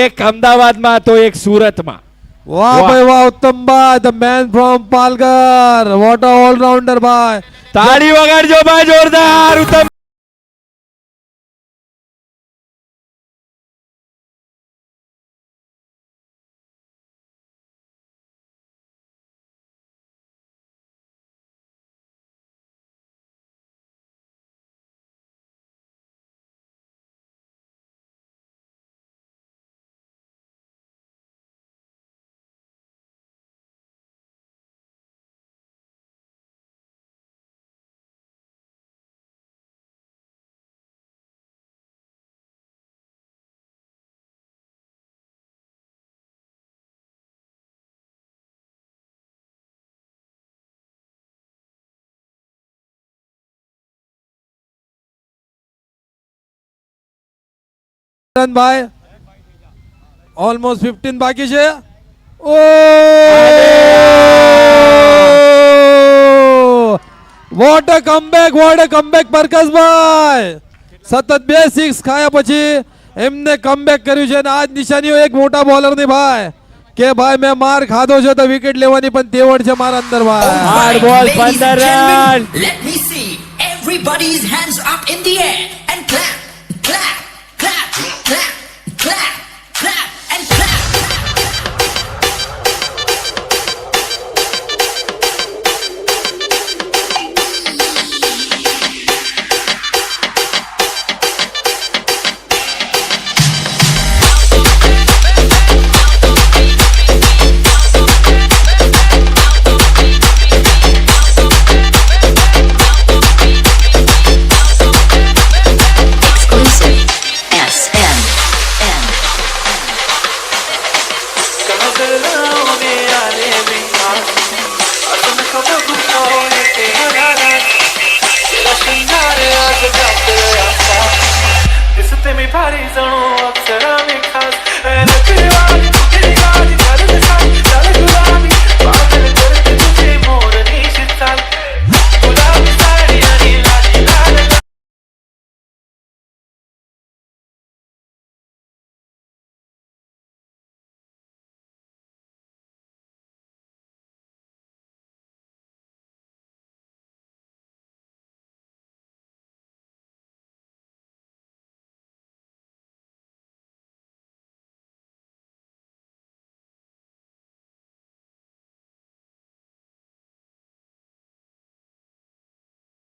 F: एक अहमदाबाद में तो एक सूरत में.
A: વાહ ભાઈ વાહ Uttambhai, the man from Palghar. What a allrounder ભાઈ.
F: ताली वगाड़जो भाई जोरदार. उत्तम.
A: રન ભાઈ, ઓલમોસ્ટ 15 બાકી છે. ઓ વોટ અ કમબેક પરકસભાઈ. સતત 2 સિક્સ ખાયા પછી એમને કમબેક કર્યું છે. અને આજ નિશાનીઓ એક મોટા બોલરની ભાઈ, કે ભાઈ મેં માર ખાધો છે તો વિકેટ લેવાની પણ તેવડ છે મારા અંદર ભાઈ.
F: Hard ball,
G: Ladies and
F: 15
G: gentlemen,
F: run.
G: let me see everybody's hands up in the air and clap, clap, clap, clap, clap, clap, and clap.
C: Exclusive.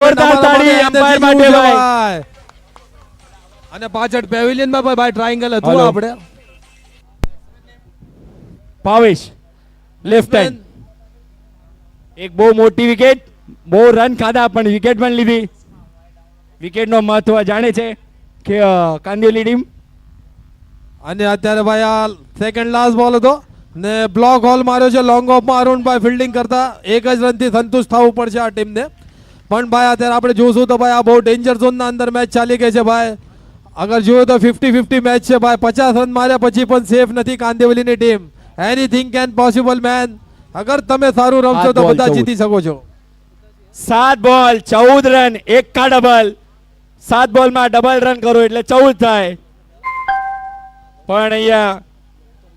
F: જોરદાર તાળી umpire માટે ભાઈ.
A: અને પાછળ પેવિલિયન માં પણ ભાઈ ટ્રાયંગલ હતું
F: હલો.
A: આપણે
F: ભાવેશ લેફ્ટ હેન્ડ એક બહુ મોટી વિકેટ, બહુ રન ખાધા પણ વિકેટ પણ લીધી. વિકેટ નો મહત્વ જાણે છે કે કાંદિવલી ટીમ.
A: અને અત્યારે ભાઈ આ સેકન્ડ લાસ્ટ બોલ હતો ને બ્લોક હોલ માર્યો છે લોંગ ઓફમાં અરુણભાઈ ફિલ્ડિંગ કરતા. એક જ રનથી સંતુષ્ટ થવું પડશે આ ટીમને. પણ ભાઈ અત્યારે આપણે જોશું તો ભાઈ આ બહુ ડેન્જર ઝોનના અંદર મેચ ચાલી ગઈ છે ભાઈ. અગર જોયું તો 50-50 મેચ છે ભાઈ. 50 રન માર્યા પછી પણ સેફ નથી કાંદિવલીની team. Anything can possible man. અગર તમે સારું રમશો તો
F: આઠ બોલ
A: બધા
F: 14.
A: જીતી શકો છો.
F: 7 બોલ 14 રન, એક કા ડબલ. 7 બોલમાં ડબલ રન કરો એટલે 14 થાય. પણ અહીંયા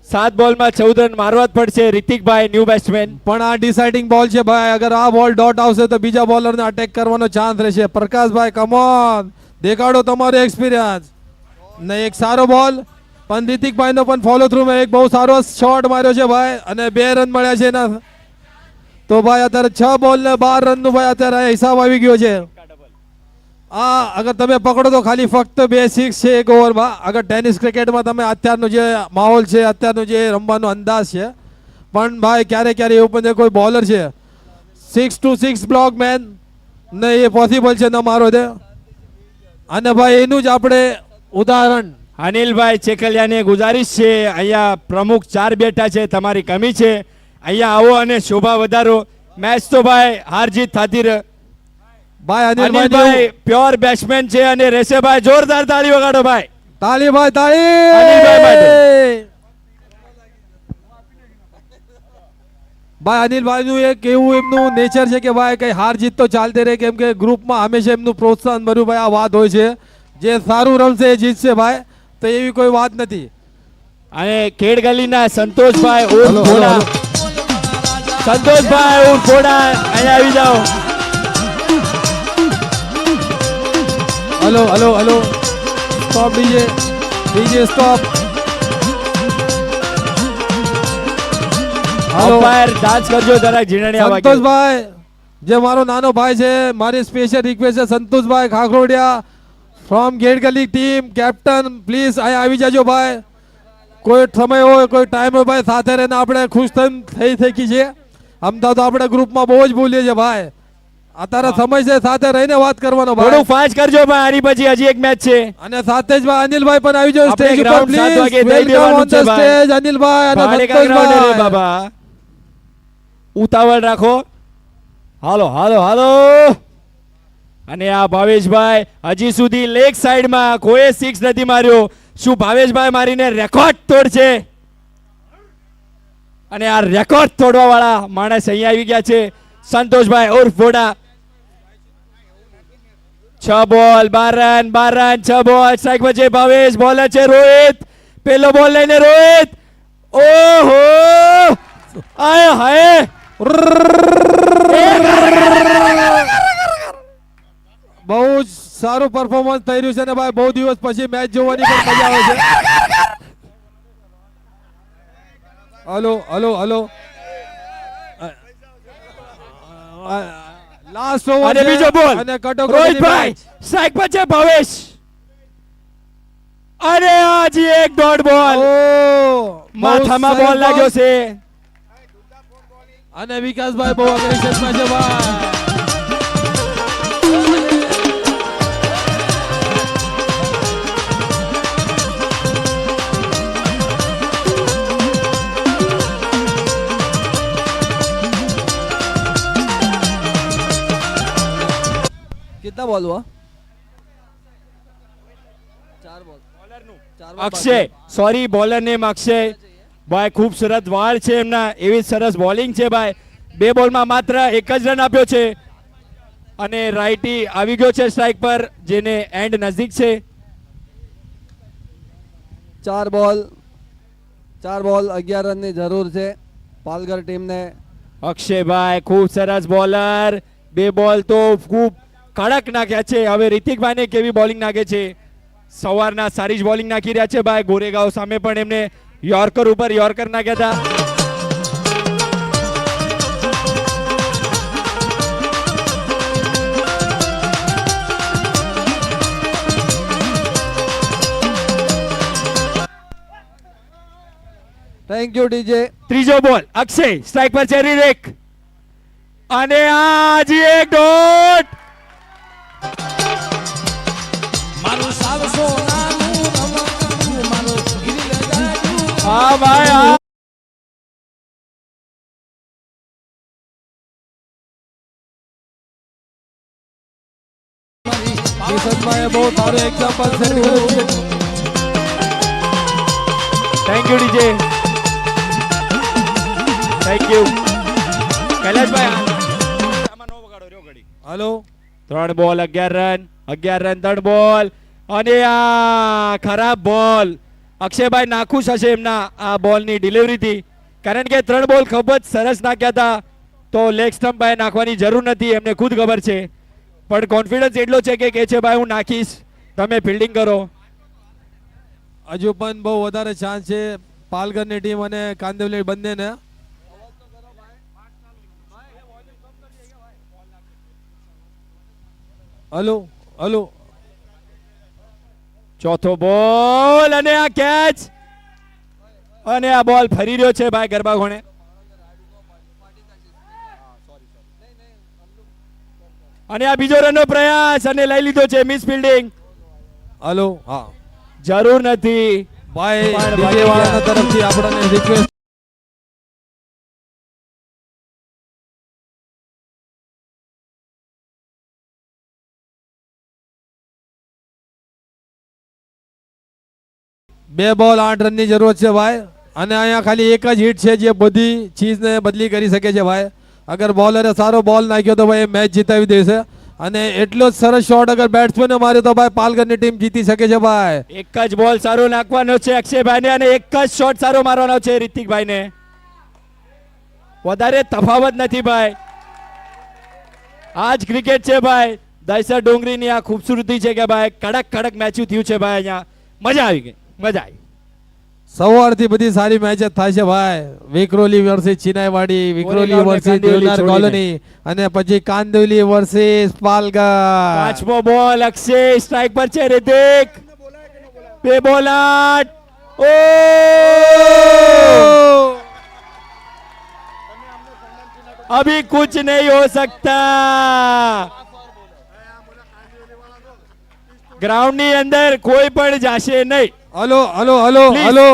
F: 7 બોલમાં 14 રન મારવા જ પડશે. રિતિકભાઈ ન્યૂ બેટ્સમેન.
A: પણ આ ડિસાઇડિંગ બોલ છે ભાઈ. અગર આ બોલ ડોટ આવશે તો બીજા બોલરને અટેક કરવાનો ચાન્સ રહેશે. પ્રકાશભાઈ કમોન દેખાડો તમારો એક્સપિરિયન્સ. ને એક સારો બોલ પણ રિતિકભાઈનો પણ ફોલો થ્રુ માં એક બહુ સારો શોટ માર્યો છે ભાઈ અને 2 રન મળ્યા છે એના. તો ભાઈ અત્યારે 6 બોલ ને 12 રન નું ભાઈ અત્યારે હિસાબ આવી ગયો છે. આ અગર તમે પકડો તો ખાલી ફક્ત 2 સિક્સ છે એક ઓવરમાં. અગર ટેનિસ ક્રિકેટમાં તમે અત્યારનો જે માહોલ છે, અત્યારનો જે રમવાનો અંદાજ છે, પણ ભાઈ ક્યારે ક્યારે એવું પણ કોઈ બોલર છે 6 to 6 બ્લોક મેન ને એ પોસિબલ છે ન મારો દે. અને ભાઈ એનું જ આપણે ઉદાહરણ
F: અનિલભાઈ ચેકલિયાને ગુજારિશ છે, અહીંયા પ્રમુખ 4 બેઠા છે, તમારી કમી છે, અહીંયા આવો અને શોભા વધારો. મેચ તો ભાઈ હાર જીત થતી રહે.
A: ભાઈ
F: અનિલભાઈ
A: અનિલભાઈ
F: પ્યોર બેટ્સમેન છે અને રહેશે ભાઈ. જોરદાર તાળી વગાડો ભાઈ.
A: તાળી ભાઈ તાળી
F: અનિલભાઈ માટે.
A: ભાઈ અનિલભાઈ નું એક એવું એમનું નેચર છે કે ભાઈ કઈ હાર જીત તો ચાલતી રહે, કેમ કે ગ્રુપમાં હંમેશા એમનું પ્રોત્સાહન ભર્યું ભાઈ આ વાત હોય છે. જે સારું રમશે એ જીતશે ભાઈ, તો એવી કોઈ વાત નથી.
F: અને ખેડ ગલીના સંતોષભાઈ ઉર્ફ
A: હલો,
F: ઘોડા.
A: હલો.
F: સંતોષભાઈ ઉર્ફ ઘોડા અહીંયા આવી જાઓ.
A: Hello hello hello stop DJ DJ stop. Hello
F: umpire dance કરજો જરાક જીણણિયા વાગે.
A: સંતોષભાઈ જે મારો નાનો ભાઈ છે, મારી સ્પેશિયલ રિક્વેસ્ટ છે સંતોષભાઈ ખાખરોડિયા ફ્રોમ ગેટ ગલી ટીમ કેપ્ટન, પ્લીઝ અહીંયા આવી જાજો ભાઈ. કોઈ સમય હોય કોઈ ટાઈમ હોય ભાઈ, સાથે રહીને આપણે ખુશ થઈ શકી છીએ. અમદાવાદ તો આપણે ગ્રુપમાં બહુ જ ભૂલીએ છીએ ભાઈ. અત્યારે સમય છે સાથે રહીને વાત કરવાનો
F: થોડું
A: ભાઈ.
F: ફાસ્ટ કરજો ભાઈ, આની પછી હજી એક મેચ છે.
A: અને સાથે જ ભાઈ અનિલભાઈ પણ આવી જાઓ
F: આપણે
A: સ્ટેજ ઉપર
F: ground 7
A: પ્લીઝ.
F: વાગે દઈ
A: વેલકમ
F: દેવાનું
A: ઓન
F: છે
A: ધ
F: ભાઈ.
A: સ્ટેજ અનિલભાઈ અને
F: ભાડેકા ground રે
A: સંતોષભાઈ.
F: બાબા. ઉતાવળ રાખો. હાલો હાલો હાલો. અને આ ભાવેશભાઈ હજી સુધી લેગ સાઈડમાં કોઈ 6 નથી માર્યો. શું ભાવેશભાઈ મારીને રેકોર્ડ તોડશે? અને આ રેકોર્ડ તોડવા વાળા માણસ અહીંયા આવી ગયા છે, સંતોષભાઈ ઉર્ફ ઘોડા. 6 બોલ 12 રન 12 રન 6 બોલ. સ્ટ્રાઇક વચ્ચે ભાવેશ, બોલર છે રોહિત. પેલો બોલ લઈને રોહિત. ઓહો આય હાય.
A: બહુ જ સારું પરફોર્મન્સ થઈ રહ્યું છે ને ભાઈ, બહુ દિવસ પછી મેચ જોવાની પણ મજા આવે છે. Hello hello hello last over
F: અને બીજો બોલ
A: અને કટોકટીની
F: રોહિતભાઈ.
A: match.
F: સ્ટ્રાઇક પર છે ભાવેશ. અને હજી એક ડોટ બોલ.
A: ઓહ,
F: માથામાં
A: બહુ
F: બોલ
A: સરસ
F: લાગ્યો છે.
A: અને વિકાસભાઈ બહુ અગ્રેસરમાં છે ભાઈ.
B: कितना बॉल हुआ? 4 ball. 4 ball
F: Akshay, sorry bowler name Akshay ભાઈ. ખૂબ સરસ વાળ છે એમના, એવી સરસ બોલિંગ છે ભાઈ. 2 બોલમાં માત્ર 1 જ રન આપ્યો છે. અને રાઈટી આવી ગયો છે સ્ટ્રાઇક પર, જેને એન્ડ નજીક છે.
B: 4 बॉल 11 રનની જરૂર છે પાલઘર ટીમને.
F: અક્ષયભાઈ ખૂબ સરસ બોલર. 2 બોલ તો ખૂબ કડક નાખ્યા છે. હવે રિતિકભાઈને કેવી બોલિંગ નાખે છે. સવારના સારી જ બોલિંગ નાખી રહ્યા છે ભાઈ. ગોરેગાંવ સામે પણ એમને યોર્કર ઉપર યોર્કર નાખ્યા હતા.
B: Thank you DJ.
F: ત્રીજો બોલ અક્ષય સ્ટ્રાઇક પર છે રિતિક અને આ હજી એક ડોટ. હા ભાઈ હા.
A: કિશનભાઈએ બહુ સારું એક્ઝામ્પલ સેટ કર્યું છે.
F: Thank you DJ. Thank you Kailashbhai.
A: Hello
F: 3 બોલ 11 રન 3 બોલ અને આ ખરાબ બોલ. અક્ષયભાઈ નાખુશ હશે એમના આ બોલની ડિલિવરીથી, કારણ કે 3 બોલ ખૂબ જ સરસ નાખ્યા હતા. તો લેગ સ્ટમ્પ ભાઈ નાખવાની જરૂર નથી, એમને ખુદ ખબર છે, પણ કોન્ફિડન્સ એટલો છે કે કહે છે ભાઈ હું નાખીશ, તમે ફિલ્ડિંગ કરો.
A: હજુ પણ બહુ વધારે ચાન્સ છે પાલઘરની ટીમ અને કાંદિવલી બંનેને. હલો હલો
F: ચોથો બોલ અને આ કેચ અને આ બોલ ફરી રહ્યો છે ભાઈ ગરબા ઘોણે. અને આ બીજો રનનો પ્રયાસ અને લઈ લીધો છે મિસ ફિલ્ડિંગ.
A: હલો હા
F: જરૂર નથી
A: ભાઈ
F: પણ
A: DJ વાળાના તરફથી આપણને રિક્વેસ્ટ. બે બોલ 8 રનની જરૂરત છે ભાઈ, અને અહીંયા ખાલી એક જ હિટ છે જે બધી ચીજને બદલી કરી શકે છે ભાઈ. અગર બોલરે સારો બોલ નાખ્યો તો ભાઈ મેચ જીતાવી દેશે, અને એટલો જ સરસ શોટ અગર બેટ્સમેને માર્યો તો ભાઈ પાલઘરની ટીમ જીતી શકે છે ભાઈ.
F: એક જ બોલ સારો નાખવાનો છે અક્ષયભાઈને અને એક જ શોટ સારો મારવાનો છે રિતિકભાઈને. વધારે તફાવત નથી ભાઈ, આ જ ક્રિકેટ છે ભાઈ. દહીસર ડુંગરીની આ ખૂબસૂરતી છે કે ભાઈ કડક કડક મેચ થયું છે ભાઈ. અહીંયા મજા આવી ગઈ, મજા આવી.
A: સવારથી બધી સારી મેચ જ થાય છે ભાઈ. વિક્રોલી વર્સિસ ચિનાઈવાડી, વિક્રોલી
F: કોરેગાંવ ને
A: વર્સિસ
F: કાંદિવલી
A: દેવનાર
F: છોડીને.
A: કોલોની, અને પછી કાંદિવલી વર્સિસ પાલઘર.
F: 5મો બોલ અક્ષય સ્ટ્રાઇક પર છે રિતિક. 2 બોલ 8. ઓ अभी कुछ नहीं हो सकता. ગ્રાઉન્ડ ની અંદર કોઈ પણ જાશે નહીં.
A: Hello hello hello
F: Please.
A: Hello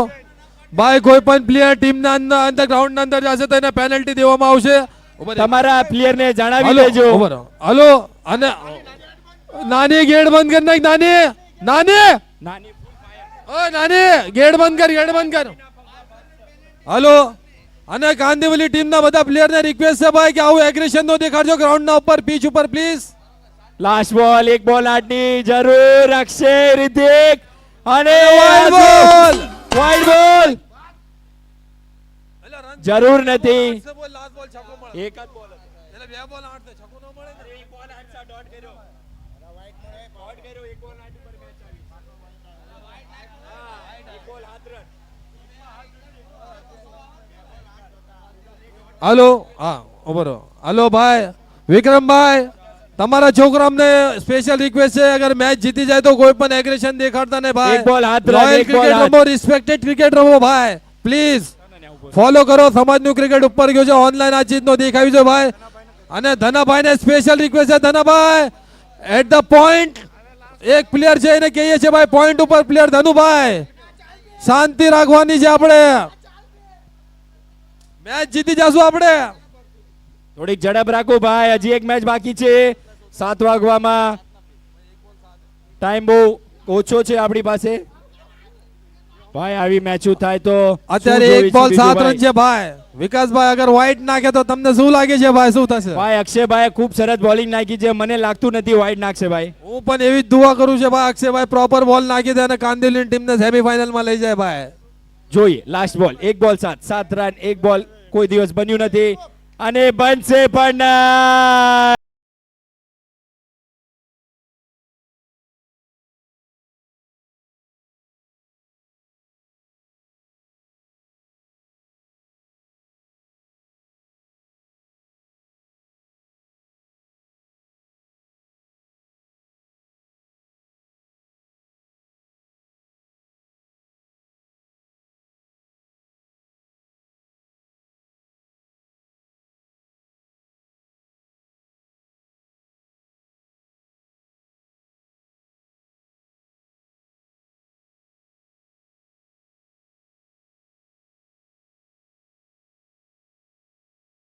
A: ભાઈ, કોઈ પણ પ્લેયર ટીમના અંદર ગ્રાઉન્ડ ના અંદર જશે તો એને પેનલ્ટી દેવામાં આવશે. ઉભા રહો.
F: તમારા પ્લેયર ને જણાવી
A: હલો
F: દેજો.
A: ઉભા રહો. હલો અને નાની ગેટ બંધ કર નાખ. નાની નાની
F: નાની
A: ઓ નાની ગેટ બંધ કર, ગેટ બંધ કર. હલો અને કાંદિવલી ટીમના બધા પ્લેયરને રિક્વેસ્ટ છે ભાઈ કે આવું એગ્રેશન નો દેખાડજો ગ્રાઉન્ડના ઉપર, પીચ ઉપર પ્લીઝ.
F: લાસ્ટ બોલ 1 બોલ 8 ની જરૂર અક્ષય રિતિક અને
A: વાઇડ બોલ.
F: વાઇડ બોલ જરૂર નથી. એક જ બોલ
A: એટલે 2 બોલ 8 ને છક્કો ન મળે ને.
F: 1 બોલ 8 સા ડોટ કર્યો. ડોટ કર્યો 1 બોલ 8 પર મેચ આવી. હા 1 બોલ 7 રન.
A: હલો હા ઉભો રહો. હલો ભાઈ વિક્રમભાઈ, તમારા છોકરા અમને સ્પેશિયલ રિક્વેસ્ટ છે, અગર મેચ જીતી જાય તો કોઈ પણ એગ્રેશન દેખાડતા નહીં ભાઈ.
F: એક બોલ હાથ રન,
A: રોયલ
F: એક બોલ
A: ક્રિકેટ
F: હાથ.
A: રમો, રિસ્પેક્ટેડ ક્રિકેટ રમો ભાઈ પ્લીઝ. ફોલો કરો, સમાજનું ક્રિકેટ ઉપર ગયું છે, ઓનલાઈન આ ચીજનો દેખાવ્યું છે ભાઈ. અને ધનાભાઈને સ્પેશિયલ રિક્વેસ્ટ છે, ધનાભાઈ એટ ધ પોઈન્ટ એક પ્લેયર છે એને કહીએ છીએ ભાઈ પોઈન્ટ ઉપર પ્લેયર. ધનુભાઈ શાંતિ રાખવાની છે, આપણે મેચ જીતી જશું આપણે.
F: થોડીક ઝડપ રાખો ભાઈ, હજી એક મેચ બાકી છે. 7 વાગવામાં ટાઈમ બહુ ઓછો છે આપણી પાસે ભાઈ. આવી મેચો થાય તો
A: અત્યારે
F: શું
A: 1 બોલ
F: જોઈશું
A: 7
F: બીજું
A: રન છે ભાઈ. વિકાસભાઈ અગર વ્હાઈટ નાખે તો તમને શું લાગે છે ભાઈ, શું થશે?
F: ભાઈ અક્ષયભાઈ ખૂબ સરસ બોલિંગ નાખી છે, મને લાગતું નથી વાઇડ નાખશે ભાઈ.
A: હું પણ એવી જ દુઆ કરું છું ભાઈ, અક્ષયભાઈ પ્રોપર બોલ નાખી દે અને કાંદિવલી ટીમને સેમીફાઇનલમાં લઈ જાય ભાઈ.
F: જોઈએ લાસ્ટ બોલ 1 બોલ 7 રન. 1 બોલ કોઈ દિવસ બન્યું નથી અને બનશે પણ નહીં.